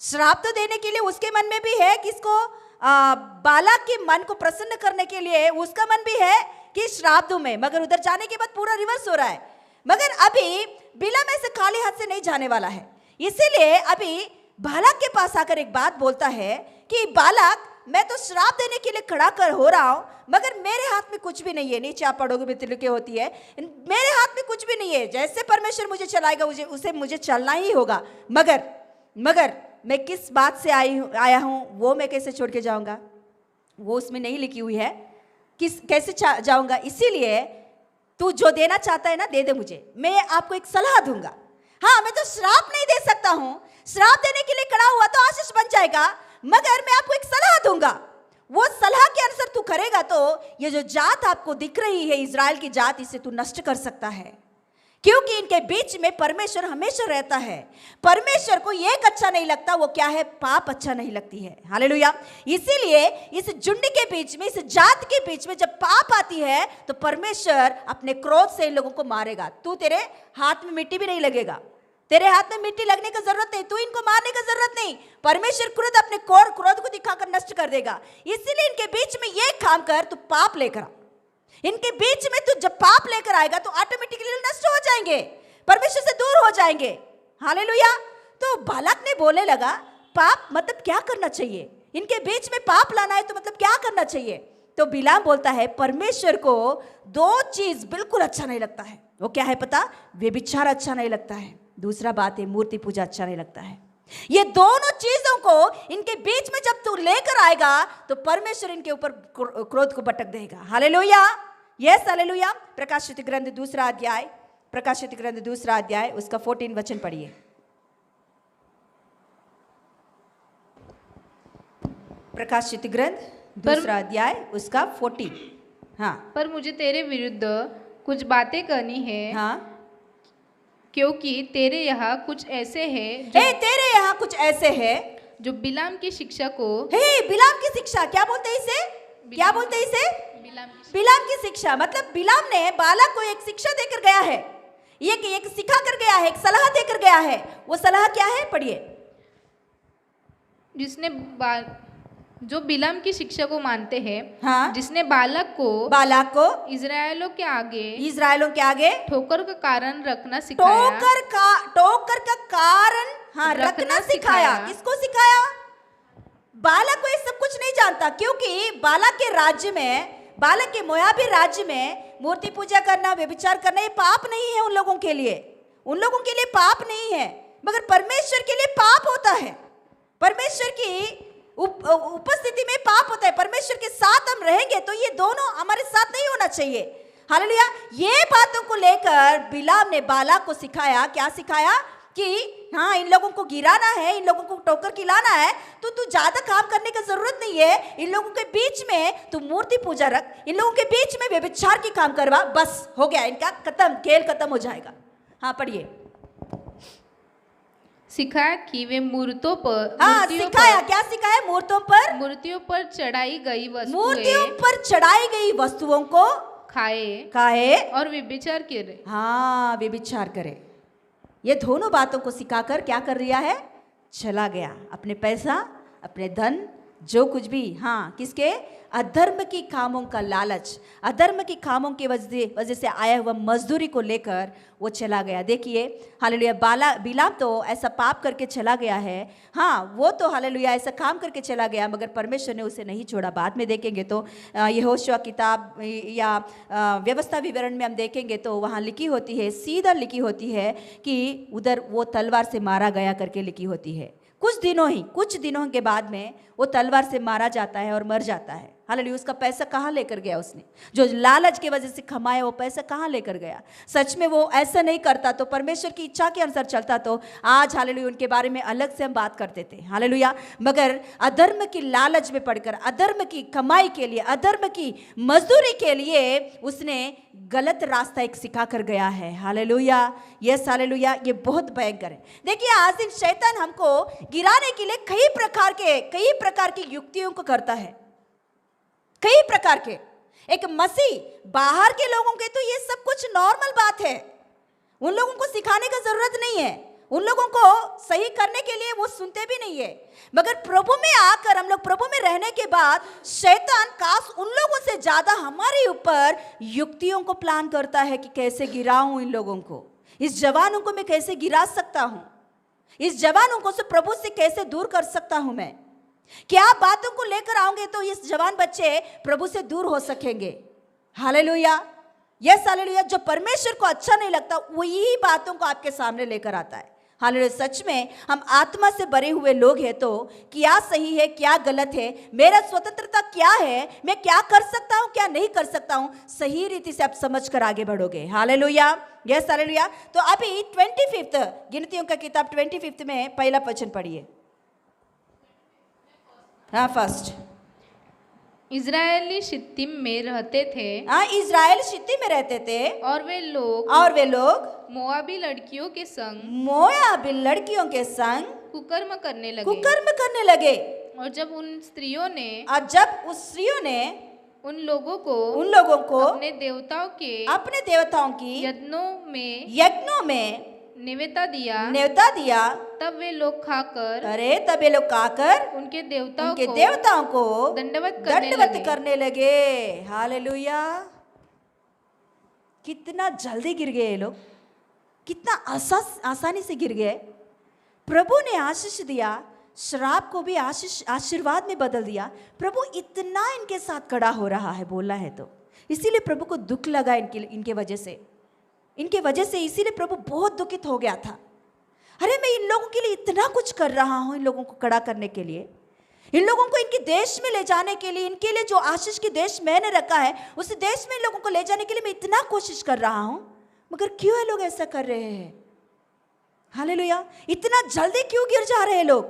S4: श्राप तो देने के लिए उसके मन में भी है, किसको? बालाक के मन को प्रसन्न करने के लिए उसका मन भी है कि श्राप दूं मैं, मगर उधर जाने के बाद पूरा रिवर्स हो रहा है। मगर अभी बिलाम ऐसे खाली हाथ से नहीं जाने वाला है, इसीलिए अभी बालाक के पास आकर एक बात बोलता है कि बालाक, मैं तो श्राप देने के लिए खड़ा कर हो रहा हूं, मगर मेरे हाथ में कुछ भी नहीं है। नीचे आप पढ़ोगे मित्र लिखे होती है, मेरे हाथ में कुछ भी नहीं है। जैसे परमेश्वर मुझे चलाएगा उसे मुझे चलना ही होगा। मगर मैं किस बात से आया हूं वो मैं कैसे छोड़ के जाऊंगा? वो उसमें नहीं लिखी हुई है, कैसे जाऊंगा। इसीलिए तू जो देना चाहता है ना, दे दे मुझे, मैं आपको एक सलाह दूंगा। हाँ, मैं तो श्राप नहीं दे सकता हूं, श्राप देने के लिए खड़ा हुआ तो आशीष बन जाएगा, मगर मैं आपको एक सलाह दूंगा। वो सलाह के अनुसार तू करेगा तो ये जो जात आपको दिख रही है, इजराइल की जात, इसे तू नष्ट कर सकता है, क्योंकि इनके बीच में परमेश्वर हमेशा रहता है। परमेश्वर को एक अच्छा नहीं लगता, वो क्या है? पाप अच्छा नहीं लगती है। हालेलुया। इसीलिए इस झुंड के बीच में, इस जात के बीच में जब पाप आती है तो परमेश्वर अपने क्रोध से इन लोगों को मारेगा। तू, तेरे हाथ में मिट्टी भी नहीं लगेगा, तेरे हाथ में मिट्टी लगने की जरूरत नहीं, तू इनको मारने की जरूरत नहीं। परमेश्वर खुद अपने क्रोध को दिखाकर नष्ट कर देगा। इसीलिए इनके बीच में ये काम कर, तू पाप लेकर आ। इनके बीच में तू जब पाप लेकर आएगा तो ऑटोमेटिकली नष्ट हो जाएंगे, परमेश्वर से दूर हो जाएंगे। हालेलुया। तो बालाक ने बोलने लगा, पाप मतलब क्या करना चाहिए? इनके बीच में पाप लाना है तो मतलब क्या करना चाहिए? तो बिलाम बोलता है, परमेश्वर को दो चीज बिल्कुल अच्छा नहीं लगता है। वो क्या है पता? व्यभिचार अच्छा नहीं लगता है, दूसरा बात है मूर्ति पूजा अच्छा नहीं लगता है। ये दोनों चीजों को इनके बीच में जब तू लेकर आएगा तो परमेश्वर इनके ऊपर क्रोध को भटक देगा। Hallelujah, yes hallelujah. प्रकाशित ग्रंथ दूसरा अध्याय उसका 14 वचन पढ़िए। प्रकाशित ग्रंथ दूसरा अध्याय उसका 14। हाँ,
S2: पर मुझे तेरे विरुद्ध कुछ बातें करनी है।
S4: हाँ,
S2: क्योंकि तेरे यहाँ कुछ ऐसे है जो बिलाम की शिक्षा को,
S4: बिलाम की शिक्षा क्या बोलते हैं इसे? क्या बोलते हैं इसे? बिलाम की शिक्षा। मतलब बिलाम ने बालाक को एक शिक्षा देकर गया है, एक सिखा कर गया है, एक सलाह देकर गया है। वो सलाह क्या है? पढ़िए।
S2: जिसने जो बिलाम की शिक्षा को मानते हैं,
S4: हाँ,
S2: जिसने बालाक को इजरायलों के आगे ठोकर का कारण रखना सिखाया।
S4: ठोकर का कारण, हाँ, रखना सिखाया। किसको सिखाया? बालाक को ये सब कुछ नहीं जानता, क्योंकि बालाक के राज्य में, बालाक के मोयाबी राज्य में मूर्ति पूजा करना, व्यभिचार करना ये पाप नहीं है उन लोगों के लिए। उन लोगों के लिए पाप नहीं है, मगर परमेश्वर के लिए पाप होता है। परमेश्वर की उपस्थिति में पाप होता है। परमेश्वर के साथ हम रहेंगे तो ये दोनों हमारे साथ नहीं होना चाहिए। हालेलुया। ये बातों को लेकर बिलाम ने बालाक को सिखाया। क्या सिखाया? कि हाँ, इन लोगों को गिराना है, इन लोगों को टोकर खिलाना है, तो तू ज्यादा काम करने की जरूरत नहीं है। इन लोगों के बीच में तू मूर्ति पूजा रख, इन लोगों के बीच में व्यभिचार की काम करवा, बस हो गया, इनका खत्म, खेल खत्म हो जाएगा। हाँ, पढ़िए।
S2: सिखाया कि वे मूर्तियों पर,
S4: क्या सिखाया?
S2: मूर्तियों पर चढ़ाई गई वस्तुओं को खाए और व्यभिचार करे।
S4: हाँ, व्यभिचार करे। ये दोनों बातों को सिखाकर क्या कर रिया है? चला गया। अपने पैसा, अपने धन, जो कुछ भी, हाँ, किसके? अधर्म की कामों का लालच, अधर्म की कामों की वजह से आया हुआ मजदूरी को लेकर वो चला गया। देखिए, हालेलुया। बिलाम तो ऐसा पाप करके चला गया है। हाँ, वो तो हालेलुया ऐसा काम करके चला गया, मगर परमेश्वर ने उसे नहीं छोड़ा। बाद में देखेंगे तो यहोशुआ किताब या व्यवस्था विवरण में हम देखेंगे तो वहाँ लिखी होती है, सीधा लिखी होती है कि उधर वो तलवार से मारा गया करके लिखी होती है। कुछ दिनों के बाद में वो तलवार से मारा जाता है और मर जाता है। हालेलुया। उसका पैसा कहाँ लेकर गया? उसने जो लालच की वजह से कमाया वो पैसा कहाँ लेकर गया? सच में वो ऐसा नहीं करता तो, परमेश्वर की इच्छा के अनुसार चलता तो आज हालेलुया उनके बारे में अलग से हम बात करते थे। हालेलुया। मगर अधर्म की लालच में पड़कर, अधर्म की कमाई के लिए, अधर्म की मजदूरी के लिए उसने गलत रास्ता एक सिखा कर गया है। Hallelujah, yes hallelujah. ये बहुत भयंकर है। देखिए, आज दिन शैतान हमको गिराने के लिए कई प्रकार की युक्तियों को करता है, कई प्रकार के। एक मसीह बाहर के लोगों के तो ये सब कुछ नॉर्मल बात है, उन लोगों को सिखाने का जरूरत नहीं है, उन लोगों को सही करने के लिए वो सुनते भी नहीं है। मगर प्रभु में आकर हम लोग प्रभु में रहने के बाद शैतान काश उन लोगों से ज्यादा हमारे ऊपर युक्तियों को प्लान करता है कि कैसे गिराऊं इन लोगों को, इस जवानों को मैं कैसे गिरा सकता हूं, इस जवानों को से प्रभु से कैसे दूर कर सकता हूं मैं। क्या बातों को लेकर आओगे तो इस जवान बच्चे प्रभु से दूर हो सकेंगे। Hallelujah, yes hallelujah. जो परमेश्वर को अच्छा नहीं लगता वही बातों को आपके सामने लेकर आता है। हालेलुया। सच में हम आत्मा से भरे हुए लोग हैं तो क्या सही है क्या गलत है, मेरा स्वतंत्रता क्या है, मैं क्या कर सकता हूं क्या नहीं कर सकता हूं, सही रीति से आप समझ कर आगे बढ़ोगे। Hallelujah, yes hallelujah. तो अभी 25 गिनतियों का किताब 25 में पहला वचन पढ़िए। हाँ, फर्स्ट।
S2: इज़राइली शित्तीम में रहते थे।
S4: हाँ, इज़राइल शित्तीम में रहते थे।
S2: और वे लोग मोआबी लड़कियों के संग कुकर्म करने लगे। और जब उस स्त्रियों ने उन लोगों को अपने देवताओं की यज्ञों में नेवता दिया, तब वे लोग खाकर उनके देवताओं को दंडवत करने लगे। हालेलुया। कितना जल्दी गिर गए ये लोग, कितना आसानी से गिर गए। प्रभु ने आशीष दिया, श्राप को भी आशीर्वाद में बदल दिया। प्रभु इतना इनके साथ खड़ा हो रहा है, बोलना है तो इसीलिए प्रभु को दुख लगा इनके वजह से इसीलिए प्रभु बहुत दुखित हो गया था। अरे मैं इन लोगों के लिए इतना कुछ कर रहा हूं, इन लोगों को खड़ा करने के लिए, इन लोगों को इनके देश में ले जाने के लिए, इनके लिए जो आशीष के देश मैंने रखा है उस देश में इन लोगों को ले जाने के लिए मैं इतना कोशिश कर रहा हूं, मगर क्यों ये लोग ऐसा कर रहे हैं। हालेलुया। इतना जल्दी क्यों गिर जा रहे हैं लोग,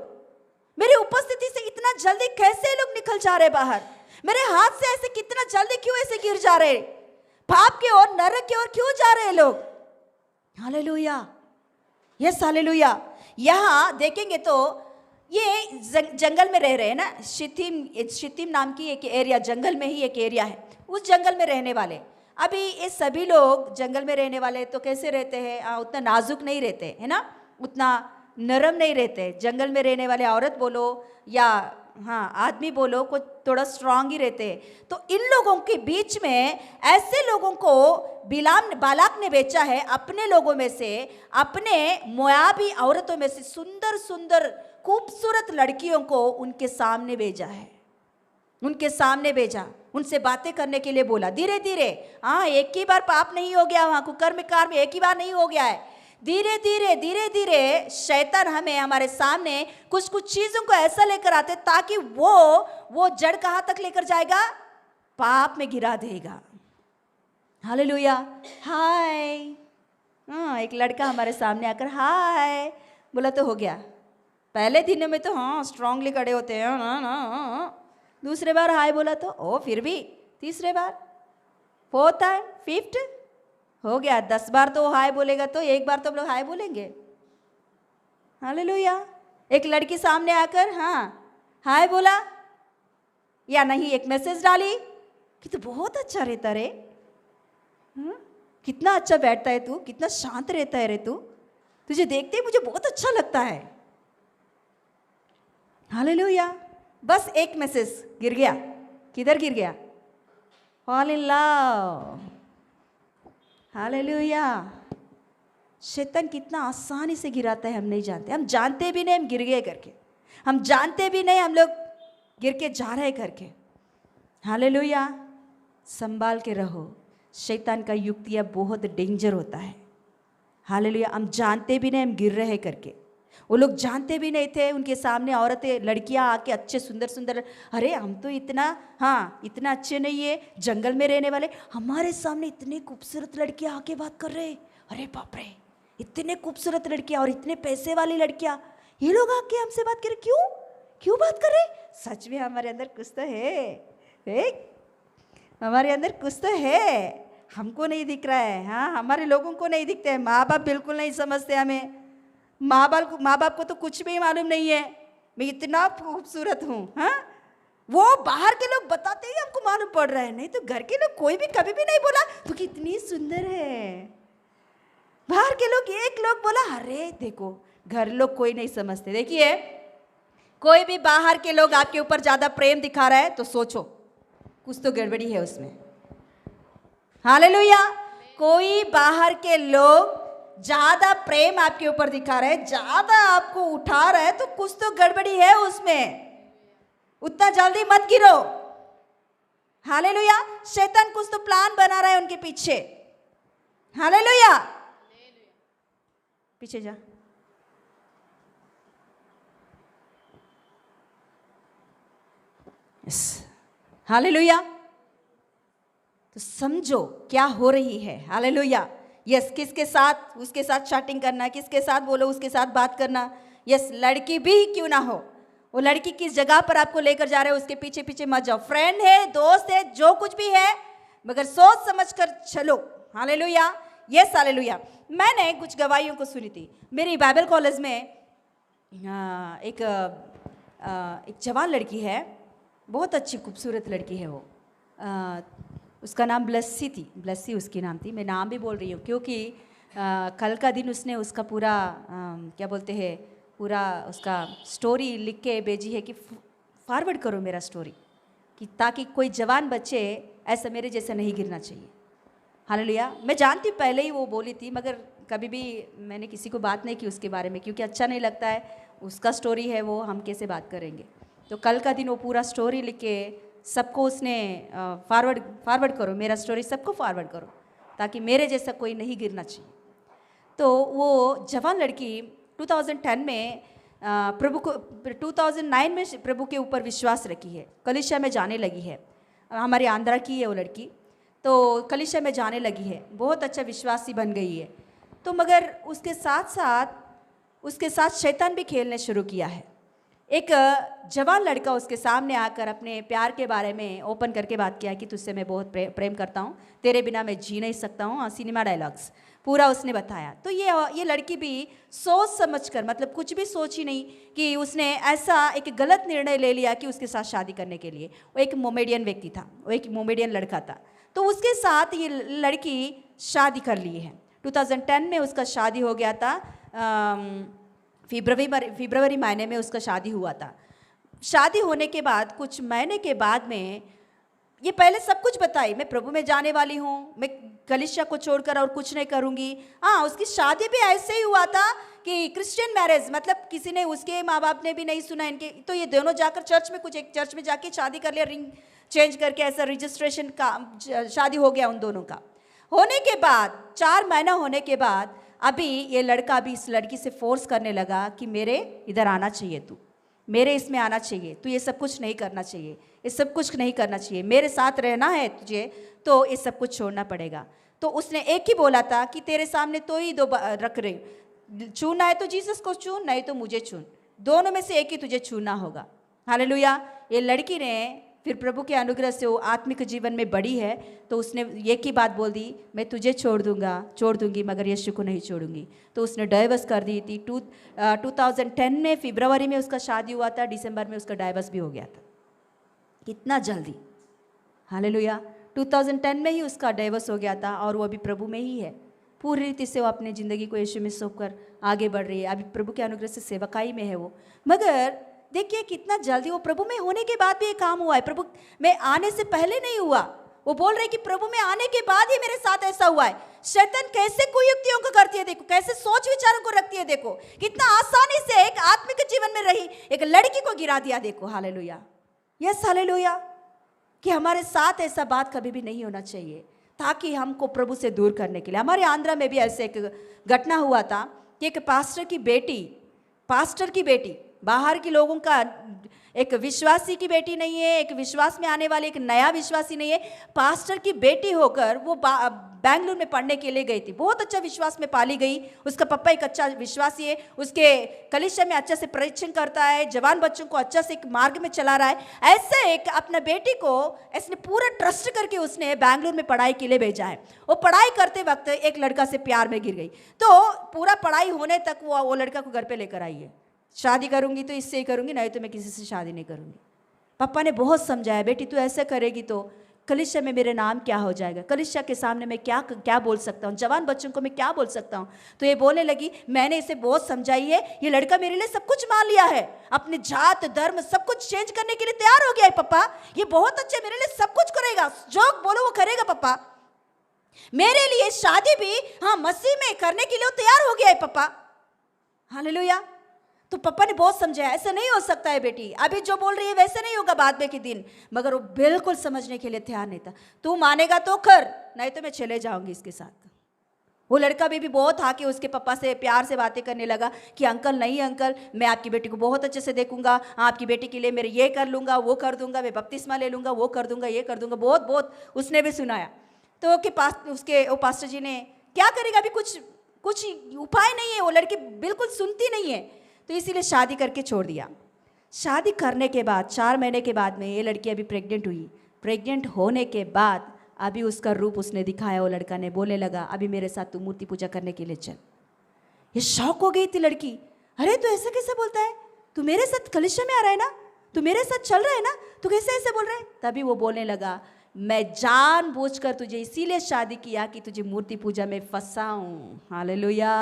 S2: मेरी उपस्थिति से इतना जल्दी कैसे लोग निकल जा रहे बाहर, मेरे हाथ से ऐसे कितना जल्दी क्यों ऐसे गिर जा रहे, पाप की ओर नरक की ओर क्यों जा रहे लोग। Hallelujah, yes hallelujah. यहाँ देखेंगे तो ये जंगल में रह रहे हैं ना, शित्तीम नाम की एक एरिया, जंगल में ही एक एरिया है, उस जंगल में रहने वाले। अभी ये सभी लोग जंगल में रहने वाले तो कैसे रहते हैं, उतना नाजुक नहीं रहते है ना, उतना नरम नहीं रहते। जंगल में रहने वाले औरत बोलो या आदमी बोलो, कुछ थोड़ा स्ट्रांग ही रहते। तो इन लोगों के बीच में ऐसे लोगों को बालाक ने बेचा है, अपने लोगों में से, अपने मोआबी औरतों में से सुंदर सुंदर खूबसूरत लड़कियों को उनके सामने भेजा है, उनसे बातें करने के लिए बोला। धीरे धीरे, एक ही बार पाप नहीं हो गया, वहां कुकर्म कार में एक ही बार नहीं हो गया है। धीरे धीरे शैतान हमारे सामने कुछ चीजों को ऐसा लेकर आते ताकि वो जड़ कहां तक लेकर जाएगा, पाप में गिरा देगा। हालेलुया। हाय, एक लड़का हमारे सामने आकर हाय बोला तो हो गया। पहले दिनों में तो स्ट्रांगली खड़े होते हैं, दूसरे बार हाय बोला तो फिर भी, तीसरे बार, 4th टाइम, 5th हो गया, 10 बार तो हाय बोलेगा तो एक बार तो हम लोग हाय बोलेंगे। हालेलुया। एक लड़की सामने आकर हाय बोला या नहीं, एक मैसेज डाली कि तू बहुत अच्छा रहता रे, कितना अच्छा बैठता है तू, कितना शांत रहता है रे तू, तुझे देखते ही मुझे बहुत अच्छा लगता है। हालेलुया। बस एक मैसेज गिर गया, किधर गिर गया, फॉल इन लव। हालेलुया। शैतान कितना आसानी से गिराता है हम नहीं जानते, हम जानते भी नहीं हम गिर गए करके, हम जानते भी नहीं हम लोग गिर के जा रहे करके। हालेलुया। संभाल के रहो, शैतान का युक्तियाँ बहुत डेंजर होता है। हालेलुया। हम जानते भी नहीं हम गिर रहे करके, वो लोग जानते भी नहीं थे। उनके सामने औरतें लड़कियां आके अच्छे सुंदर सुंदर, अरे हम तो इतना इतना अच्छे नहीं है, जंगल में रहने वाले, हमारे सामने इतनी खूबसूरत लड़कियां आके बात कर रहे, अरे बाप रे, इतने खूबसूरत लड़कियां और इतने पैसे वाली लड़कियां, ये लोग आके हमसे बात कर रहे, क्यों बात कर रहे। सच में हमारे अंदर कुछ तो है, हमारे अंदर कुछ तो है, हमको नहीं दिख रहा है। हमारे लोगों को नहीं दिखते हैं, माँ बाप बिल्कुल नहीं समझते हमें, माँ बाप को तो कुछ भी मालूम नहीं है मैं इतना खूबसूरत हूँ। वो बाहर के लोग बताते ही हमको मालूम पड़ रहा है, नहीं तो घर के लोग कोई भी कभी भी नहीं बोला तो कितनी सुंदर है। बाहर के लोग एक लोग बोला, अरे देखो, घर लोग कोई नहीं समझते। देखिए, कोई भी बाहर के लोग आपके ऊपर ज्यादा प्रेम दिखा रहा है तो सोचो कुछ तो गड़बड़ी है उसमें। हालेलुया। कोई बाहर के लोग ज्यादा प्रेम आपके ऊपर दिखा रहे हैं, ज्यादा आपको उठा रहा है, तो कुछ तो गड़बड़ी है उसमें। उतना जल्दी मत गिरो। हालेलुया। शैतान कुछ तो प्लान बना रहा है उनके पीछे। हालेलुया। पीछे जा। Yes, hallelujah. तो समझो क्या हो रही है। हालेलुया। यस, किसके साथ, उसके साथ चैटिंग करना, किसके साथ बोलो उसके साथ बात करना। यस, लड़की भी क्यों ना हो, वो लड़की किस जगह पर आपको लेकर जा रहे हो उसके पीछे पीछे मत जाओ। फ्रेंड है, दोस्त है, जो कुछ भी है, मगर सोच समझ कर चलो। हालेलुया। Yes, hallelujah. मैंने कुछ गवाहियों को सुनी थी मेरी बाइबल कॉलेज में। एक जवान लड़की है, बहुत अच्छी खूबसूरत लड़की है वो। उसका नाम ब्लेसी थी, ब्लेसी उसकी नाम थी। मैं नाम भी बोल रही हूँ क्योंकि कल का दिन उसने उसका पूरा क्या बोलते हैं, पूरा उसका स्टोरी लिख के भेजी है कि फॉरवर्ड करो मेरा स्टोरी, कि ताकि कोई जवान बच्चे ऐसा मेरे जैसा नहीं गिरना चाहिए। हालेलुया। मैं जानती हूँ पहले ही वो बोली थी, मगर कभी भी मैंने किसी को बात नहीं की उसके बारे में, क्योंकि अच्छा नहीं लगता है। उसका स्टोरी है वो, हम कैसे बात करेंगे। तो कल का दिन वो पूरा स्टोरी लिख के सबको उसने फॉरवर्ड करो मेरा स्टोरी, सबको फॉरवर्ड करो ताकि मेरे जैसा कोई नहीं गिरना चाहिए। तो वो जवान लड़की 2010 में प्रभु को 2009 में प्रभु के ऊपर विश्वास रखी है, कलीसिया में जाने लगी है। हमारे आंध्रा की है वो लड़की, तो कलीसिया में जाने लगी है, बहुत अच्छा विश्वासी बन गई है। तो मगर उसके साथ शैतान भी खेलने शुरू किया है। एक जवान लड़का उसके सामने आकर अपने प्यार के बारे में ओपन करके बात किया कि तुझसे मैं बहुत प्रेम करता हूँ, तेरे बिना मैं जी नहीं सकता हूँ। सिनेमा डायलॉग्स पूरा उसने बताया। तो ये लड़की भी सोच समझकर, मतलब कुछ भी सोची नहीं कि उसने ऐसा एक गलत निर्णय ले लिया कि उसके साथ शादी करने के लिए। वो एक मोमेडियन व्यक्ति था, वो एक मोमेडियन लड़का था, तो उसके साथ ये लड़की शादी कर ली है। 2010 में उसका शादी हो गया था। फरवरी महीने में उसका शादी हुआ था। शादी होने के बाद कुछ महीने के बाद में ये पहले सब कुछ बताई, मैं प्रभु में जाने वाली हूँ, मैं कलीसिया को छोड़कर और कुछ नहीं करूँगी। हाँ, उसकी शादी भी ऐसे ही हुआ था कि क्रिश्चियन मैरिज, मतलब किसी ने, उसके माँ बाप ने भी नहीं सुना इनके, तो ये दोनों जाकर एक चर्च में जाके शादी कर लिया, रिंग चेंज करके, ऐसा रजिस्ट्रेशन का शादी हो गया उन दोनों का। होने के बाद 4 महीना होने के बाद अभी ये लड़का भी इस लड़की से फोर्स करने लगा कि मेरे इधर आना चाहिए, तू मेरे इसमें आना चाहिए, तू ये सब कुछ नहीं करना चाहिए, ये सब कुछ नहीं करना चाहिए, मेरे साथ रहना है तुझे तो ये सब कुछ छोड़ना पड़ेगा। तो उसने एक ही बोला था कि तेरे सामने तो ही दो रख रही, चुनना है तो जीसस को चुन, नहीं तो मुझे चुन, दोनों में से एक ही तुझे चुनना होगा। हालेलुया। ये लड़की ने फिर प्रभु के अनुग्रह से वो आत्मिक जीवन में बढ़ी है, तो उसने एक ही बात बोल दी, मैं तुझे छोड़ दूंगी मगर यीशु को नहीं छोड़ूंगी। तो उसने डाइवर्स कर दी थी। 2010 में फरवरी में उसका शादी हुआ था, दिसंबर में उसका डाइवर्स भी हो गया था। कितना जल्दी। हालेलुया। 2010 में ही उसका डाइवर्स हो गया था और वो अभी प्रभु में ही है। पूरी रीति से वो अपनी ज़िंदगी को यीशु में सौंपकर आगे बढ़ रही है। अभी प्रभु के अनुग्रह से सेवकाई में है वो। मगर देखिए कितना जल्दी, वो प्रभु में होने के बाद भी ये काम हुआ है, प्रभु में आने से पहले नहीं हुआ। वो बोल रहे कि प्रभु में आने के बाद ही मेरे साथ ऐसा हुआ है। शैतान कैसे कुयुक्तियों को करती है, देखो कैसे सोच विचारों को रखती है, देखो कितना आसानी से एक आत्मिक जीवन में रही एक लड़की को गिरा दिया। देखो हालेलुया। Yes hallelujah. कि हमारे साथ ऐसा बात कभी भी नहीं होना चाहिए, ताकि हमको प्रभु से दूर करने के लिए। हमारे आंध्रा में भी ऐसे एक घटना हुआ था कि एक पास्टर की बेटी बाहर के लोगों का, एक विश्वासी की बेटी नहीं है, एक विश्वास में आने वाले एक नया विश्वासी नहीं है, पास्टर की बेटी होकर वो बैंगलोर में पढ़ने के लिए गई थी। बहुत अच्छा विश्वास में पाली गई। उसका पप्पा एक अच्छा विश्वासी है, उसके कलीसिया में अच्छा से परीक्षण करता है, जवान बच्चों को अच्छा से एक मार्ग में चला रहा है। ऐसे एक अपना बेटी को इसने पूरा ट्रस्ट करके उसने बैंगलोर में पढ़ाई के लिए भेजा है। वो पढ़ाई करते वक्त एक लड़का से प्यार में गिर गई, तो पूरा पढ़ाई होने तक वो लड़का को घर पे लेकर आई है। शादी करूंगी तो इससे ही करूंगी, नहीं तो मैं किसी से शादी नहीं करूंगी। पापा ने बहुत समझाया, बेटी तू ऐसे करेगी तो कलीसिया में मेरे नाम क्या हो जाएगा, कलीसिया के सामने मैं क्या क्या बोल सकता हूँ, जवान बच्चों को मैं क्या बोल सकता हूँ। तो ये बोलने लगी, मैंने इसे बहुत समझाई है, ये लड़का मेरे लिए सब कुछ मान लिया है, अपने जात धर्म सब कुछ चेंज करने के लिए तैयार हो गया है पापा, ये बहुत अच्छा मेरे लिए सब कुछ करेगा, जो बोलो वो करेगा पापा, मेरे लिए शादी भी हाँ मसीह में करने के लिए वो तैयार हो गया है पापा। हालेलुया। तो पापा ने बहुत समझाया, ऐसा नहीं हो सकता है बेटी, अभी जो बोल रही है वैसे नहीं होगा बाद में के दिन, मगर वो बिल्कुल समझने के लिए तैयार नहीं था। तू मानेगा तो कर, नहीं तो मैं चले जाऊंगी इसके साथ। वो लड़का भी बहुत आके उसके पापा से प्यार से बातें करने लगा कि अंकल नहीं अंकल, मैं आपकी बेटी को बहुत अच्छे से देखूंगा, आपकी बेटी के लिए मेरे ये कर लूंगा, वो कर दूंगा, मैं बपतिस्मा ले लूंगा, वो कर दूंगा, ये कर दूंगा, बहुत बहुत उसने भी सुनाया। तो वो पास्टर जी ने क्या करेगा, अभी कुछ उपाय नहीं है, वो लड़की बिल्कुल सुनती नहीं है, तो इसीलिए शादी करके छोड़ दिया। शादी करने के बाद 4 महीने के बाद में ये लड़की अभी प्रेग्नेंट हुई। प्रेग्नेंट होने के बाद अभी उसका रूप उसने दिखाया, वो लड़का ने बोलने लगा, अभी मेरे साथ तू मूर्ति पूजा करने के लिए चल। ये शौक हो गई थी लड़की, अरे तू ऐसा कैसे बोलता है, तू मेरे साथ कलीसिया में आ रहा है ना, तू मेरे साथ चल रहा है ना, तू कैसे ऐसे बोल रहा है। तभी वो बोलने लगा, मैं जानबूझकर तुझे इसीलिए शादी किया कि तुझे मूर्ति पूजा में फंसाऊं। हालेलुया।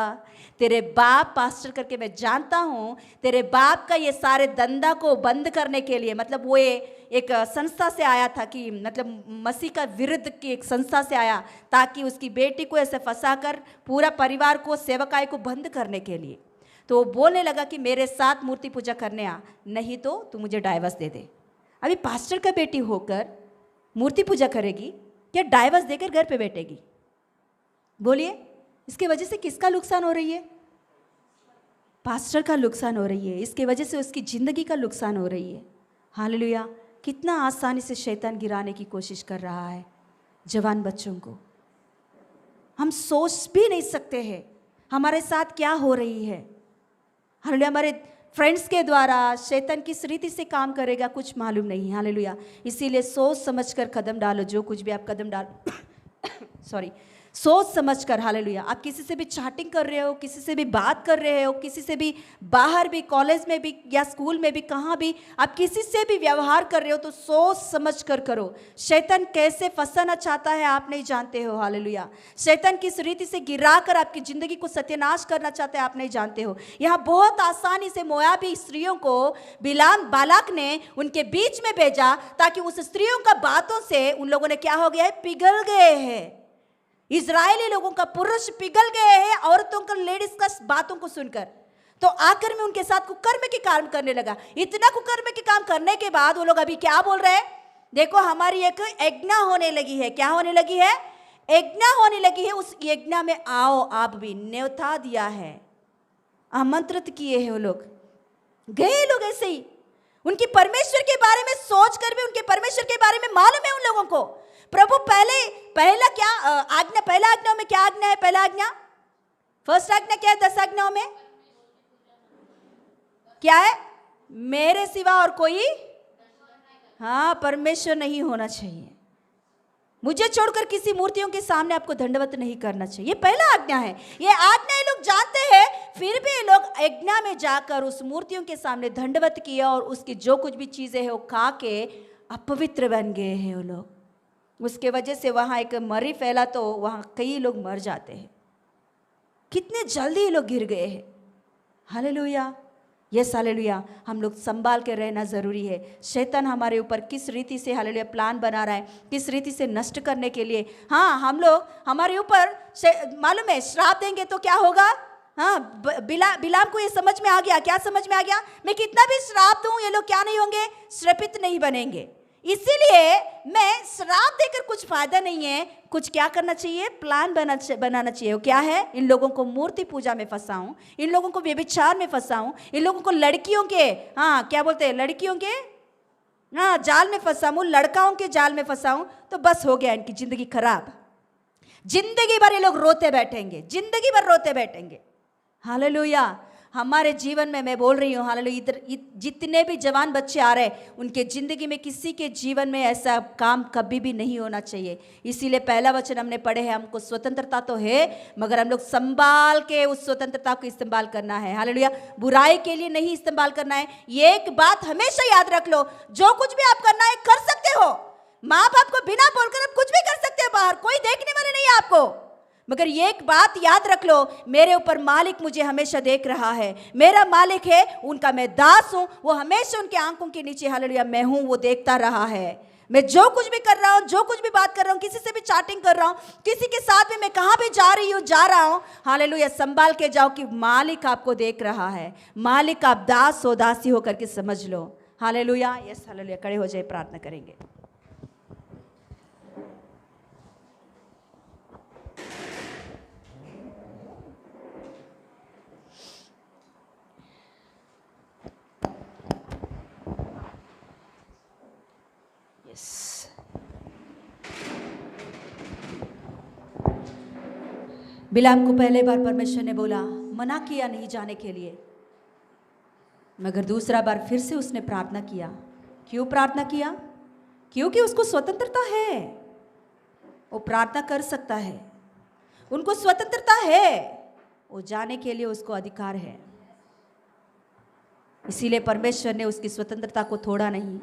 S2: तेरे बाप पास्टर करके मैं जानता हूँ, तेरे बाप का ये सारे धंधा को बंद करने के लिए, मतलब वो एक संस्था से आया था कि मतलब मसीह का विरुद्ध की एक संस्था से आया, ताकि उसकी बेटी को ऐसे फंसाकर पूरा परिवार को सेवकाई को बंद करने के लिए। तो वो बोलने लगा कि मेरे साथ मूर्ति पूजा करने आ, नहीं तो तू मुझे डाइवर्स दे दे। अभी पास्टर का बेटी होकर मूर्ति पूजा करेगी या डाइवर्स देकर घर पे बैठेगी? बोलिए, इसके वजह से किसका नुकसान हो रही है? पास्टर का नुकसान हो रही है, इसके वजह से उसकी जिंदगी का नुकसान हो रही है। हालेलुया। कितना आसानी से शैतान गिराने की कोशिश कर रहा है जवान बच्चों को, हम सोच भी नहीं सकते हैं हमारे साथ क्या हो रही है। हालेलुया। हमारे फ्रेंड्स के द्वारा शैतान किस रीति से काम करेगा कुछ मालूम नहीं। हालेलुया। इसीलिए सोच समझकर कदम डालो, जो कुछ भी आप कदम डाल सोच समझकर। हालेलुया। आप किसी से भी चैटिंग कर रहे हो, किसी से भी बात कर रहे हो, किसी से भी बाहर भी, कॉलेज में भी या स्कूल में भी, कहाँ भी आप किसी से भी व्यवहार कर रहे हो तो सोच समझ कर करो। शैतान कैसे फंसाना चाहता है आप नहीं जानते हो। हालेलुया। शैतान किस रीति से गिराकर आपकी ज़िंदगी को सत्यानाश करना चाहते हैं आप नहीं जानते हो। यहाँ बहुत आसानी से मोयाबी स्त्रियों को बालाक ने उनके बीच में भेजा, ताकि उस स्त्रियों का बातों से उन लोगों ने क्या हो गया है, पिघल गए हैं। इजरायली लोगों का पुरुष पिघल गए हैं औरतों का, लेडीज का बातों को सुनकर। तो आकर में उनके साथ कुकर्म के काम करने लगा। इतना कुकर्म के काम करने के बाद वो लोग अभी क्या बोल रहे हैं, देखो हमारी एक यज्ञ होने लगी है। क्या होने लगी है? यज्ञ होने लगी है। उस यज्ञ में आओ आप भी। न्योता दिया है, आमंत्रित किए हैं वो लोग। गए लोग ऐसे ही, उनकी परमेश्वर के बारे में सोच कर भी उनके परमेश्वर के बारे में मालूम है उन लोगों को। प्रभु पहला क्या आज्ञा, पहला आज्ञाओं में क्या आज्ञा है? पहला आज्ञा, फर्स्ट आज्ञा क्या है 10 आज्ञाओं में? क्या है? मेरे सिवा और कोई परमेश्वर नहीं होना चाहिए। मुझे छोड़कर किसी मूर्तियों के सामने आपको दंडवत नहीं करना चाहिए। ये पहला आज्ञा है। ये आज्ञा ये लोग जानते हैं, फिर भी ये लोग यज्ञ में जाकर उस मूर्तियों के सामने दंडवत किया और उसकी जो कुछ भी चीजें हैं वो खा के अपवित्र बन गए हैं वो लोग। उसके वजह से वहाँ एक मरी फैला, तो वहाँ कई लोग मर जाते हैं। कितने जल्दी ये लोग गिर गए हैं। हालेलुया। Yes hallelujah. हम लोग संभाल के रहना ज़रूरी है। शैतान हमारे ऊपर किस रीति से हालेलुया प्लान बना रहा है, किस रीति से नष्ट करने के लिए। हाँ, हम लोग हमारे ऊपर मालूम है श्राप देंगे तो क्या होगा। हाँ, बिलाम को ये समझ में आ गया। क्या समझ में आ गया? मैं कितना भी श्राप दूँ ये लोग क्या नहीं होंगे, श्रापित नहीं बनेंगे। इसीलिए मैं श्राप देकर कुछ फायदा नहीं है। कुछ क्या करना चाहिए? प्लान बनाना चाहिए। वो क्या है? इन लोगों को मूर्ति पूजा में फंसाऊं, इन लोगों को व्यभिचार में फंसाऊं, इन लोगों को लड़कियों के क्या बोलते हैं, लड़कियों के जाल में फंसाऊं, लड़काओं के जाल में फंसाऊं, तो बस हो गया इनकी जिंदगी खराब। जिंदगी भर ये लोग रोते बैठेंगे, जिंदगी भर रोते बैठेंगे। हालेलुया। हमारे जीवन में मैं बोल रही हूँ हालेलुया, इधर जितने भी जवान बच्चे आ रहे हैं उनके ज़िंदगी में किसी के जीवन में ऐसा काम कभी भी नहीं होना चाहिए। इसीलिए पहला वचन हमने पढ़े हैं, हमको स्वतंत्रता तो है मगर हम लोग संभाल के उस स्वतंत्रता को इस्तेमाल करना है। हालेलुया, बुराई के लिए नहीं इस्तेमाल करना है। ये एक बात हमेशा याद रख लो, जो कुछ भी आप करना है कर सकते हो। माँ बाप को बिना बोलकर आप कुछ भी कर सकते हो, बाहर कोई देखने वाले नहीं है आपको, मगर ये एक बात याद रख लो, मेरे ऊपर मालिक मुझे हमेशा देख रहा है। मेरा मालिक है, उनका मैं दास हूं, वो हमेशा उनके आंखों के नीचे हालेलुया मैं हूं, वो देखता रहा है। मैं जो कुछ भी कर रहा हूं, जो कुछ भी बात कर रहा हूं, किसी से भी चैटिंग कर रहा हूं, किसी के साथ में मैं कहां भी जा रही हूं, जा रहा हूं, हालेलुया संभाल के जाओ कि मालिक आपको देख रहा है। मालिक आप दास हो, दासी हो करके समझ लो। Hallelujah, yes hallelujah. खड़े हो जाए, प्रार्थना करेंगे। बिलाम को पहले बार परमेश्वर ने बोला, मना किया नहीं जाने के लिए, मगर दूसरा बार फिर से उसने प्रार्थना किया। क्यों प्रार्थना किया? क्योंकि उसको स्वतंत्रता है, वो प्रार्थना कर सकता है, उनको स्वतंत्रता है, वो जाने के लिए उसको अधिकार है। इसीलिए परमेश्वर ने उसकी स्वतंत्रता को तोड़ा नहीं,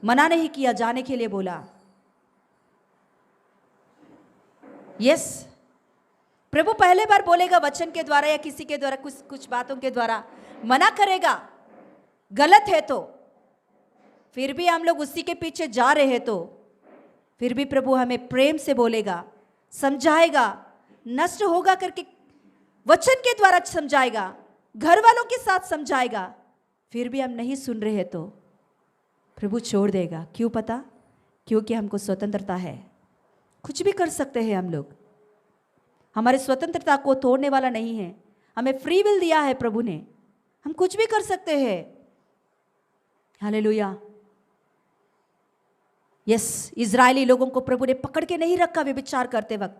S2: मना नहीं किया, जाने के लिए बोला। यस, प्रभु पहले बार बोलेगा वचन के द्वारा या किसी के द्वारा, कुछ बातों के द्वारा मना करेगा, गलत है तो, फिर भी हम लोग उसी के पीछे जा रहे हैं तो फिर भी प्रभु हमें प्रेम से बोलेगा, समझाएगा, नष्ट होगा करके वचन के द्वारा समझाएगा, घर वालों के साथ समझाएगा, फिर भी हम नहीं सुन रहे तो प्रभु छोड़ देगा। क्यों पता? क्योंकि हमको स्वतंत्रता है, कुछ भी कर सकते हैं हम लोग। हमारी स्वतंत्रता को तोड़ने वाला नहीं है, हमें फ्री विल दिया है प्रभु ने, हम कुछ भी कर सकते हैं। Hallelujah, yes. इजरायली लोगों को प्रभु ने पकड़ के नहीं रखा व्यभिचार करते वक्त,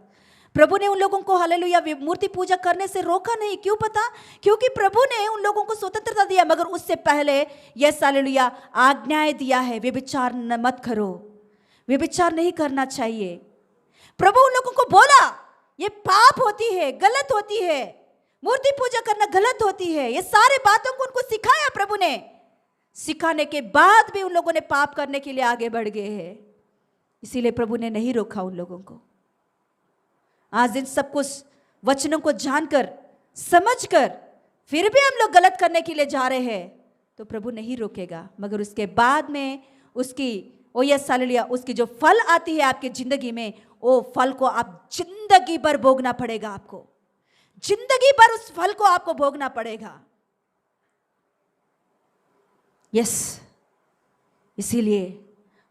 S2: प्रभु ने उन लोगों को हालेलुया मूर्ति पूजा करने से रोका नहीं। क्यों पता? क्योंकि प्रभु ने उन लोगों को स्वतंत्रता दिया, मगर उससे पहले यस हालेलुया आज्ञाएं दिया है, व्यभिचार मत करो, व्यभिचार नहीं करना चाहिए। प्रभु उन लोगों को बोला ये पाप होती है, गलत होती है, मूर्ति पूजा करना गलत होती है, ये सारे बातों को उनको सिखाया प्रभु ने। सिखाने के बाद भी उन लोगों ने पाप करने के लिए आगे बढ़ गए हैं, इसीलिए प्रभु ने नहीं रोका उन लोगों को। आज इन सब कुछ वचनों को जानकर समझकर फिर भी हम लोग गलत करने के लिए जा रहे हैं तो प्रभु नहीं रोकेगा, मगर उसके बाद में उसकी ओ यस हालेलुया उसकी जो फल आती है आपकी जिंदगी में, वो फल को आप जिंदगी भर भोगना पड़ेगा, आपको जिंदगी भर उस फल को आपको भोगना पड़ेगा। यस, इसीलिए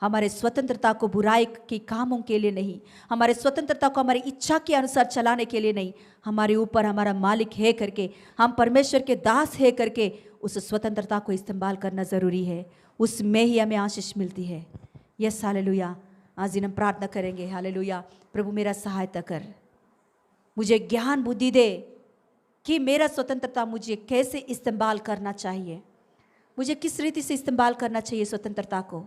S2: हमारे स्वतंत्रता को बुराई के कामों के लिए नहीं, हमारे स्वतंत्रता को हमारी इच्छा के अनुसार चलाने के लिए नहीं, हमारे ऊपर हमारा मालिक है करके, हम परमेश्वर के दास है करके उस स्वतंत्रता को इस्तेमाल करना ज़रूरी है, उसमें ही हमें आशीष मिलती है। Yes hallelujah. आज दिन हम प्रार्थना करेंगे। हालेलुया, प्रभु मेरा सहायता कर, मुझे ज्ञान बुद्धि दे कि मेरा स्वतंत्रता मुझे कैसे इस्तेमाल करना चाहिए, मुझे किस रीति से इस्तेमाल करना चाहिए स्वतंत्रता को।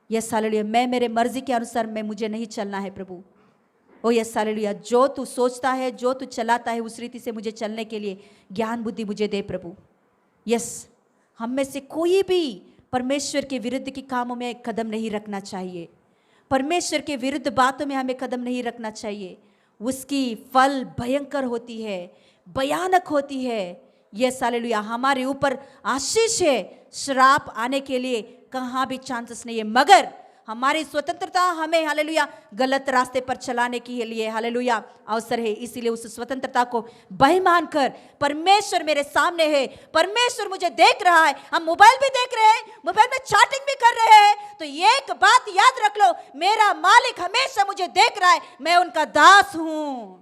S2: यस हालेलुया, मैं मेरे मर्जी के अनुसार मैं मुझे नहीं चलना है प्रभु। ओ यस हालेलुया, जो तू सोचता है, जो तू चलाता है, उस रीति से मुझे चलने के लिए ज्ञान बुद्धि मुझे दे प्रभु। यस, हम में से कोई भी परमेश्वर के विरुद्ध के कामों में कदम नहीं रखना चाहिए, परमेश्वर के विरुद्ध बातों में हमें कदम नहीं रखना चाहिए, उसकी फल भयंकर होती है, भयानक होती है। यस हालेलुया, हमारे ऊपर आशीष है, श्राप आने के लिए कहाँ भी चांसेस नहीं है, मगर हमारी स्वतंत्रता हमें हालेलुया गलत रास्ते पर चलाने के लिए हालेलुया अवसर है। इसीलिए उस स्वतंत्रता को भय मानकर, परमेश्वर मेरे सामने है, परमेश्वर मुझे देख रहा है, हम मोबाइल भी देख रहे हैं, मोबाइल में चैटिंग भी कर रहे हैं, तो ये एक बात याद रख लो, मेरा मालिक हमेशा मुझे देख रहा है, मैं उनका दास हूं।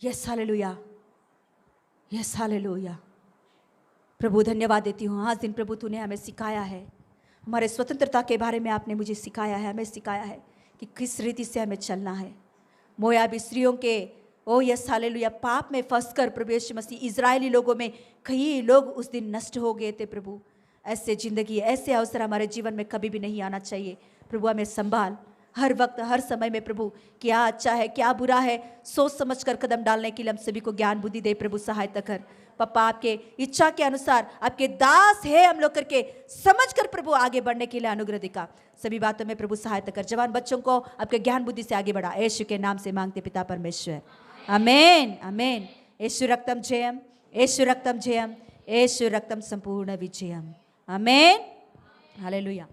S2: Yes hallelujah, yes hallelujah. प्रभु धन्यवाद देती हूँ, आज दिन प्रभु तूने हमें सिखाया है, हमारे स्वतंत्रता के बारे में आपने मुझे सिखाया है, हमें सिखाया है कि किस रीति से हमें चलना है। मोयाबी स्त्रियों के ओ यस हालेलुया, पाप में फंसकर प्रभु यीशु मसीह इजरायली लोगों में कई लोग उस दिन नष्ट हो गए थे प्रभु। ऐसे जिंदगी, ऐसे अवसर हमारे जीवन में कभी भी नहीं आना चाहिए। प्रभु हमें संभाल, हर वक्त हर समय में प्रभु क्या अच्छा है क्या बुरा है सोच समझ कर कदम डालने के लिए हम सभी को ज्ञान बुद्धि दे प्रभु, सहायता कर। पापा आपके इच्छा के अनुसार आपके दास है हम लोग करके समझ कर प्रभु आगे बढ़ने के लिए अनुग्रह दिखा। सभी बातों में प्रभु सहायता कर। जवान बच्चों को आपके ज्ञान बुद्धि से आगे बढ़ा। यीशु के नाम से मांगते पिता परमेश्वर, आमेन आमेन। यीशु रक्तम जयम, यीशु रक्तम जयम, यीशु रक्तम संपूर्ण विजयम, आमेन हालेलुया।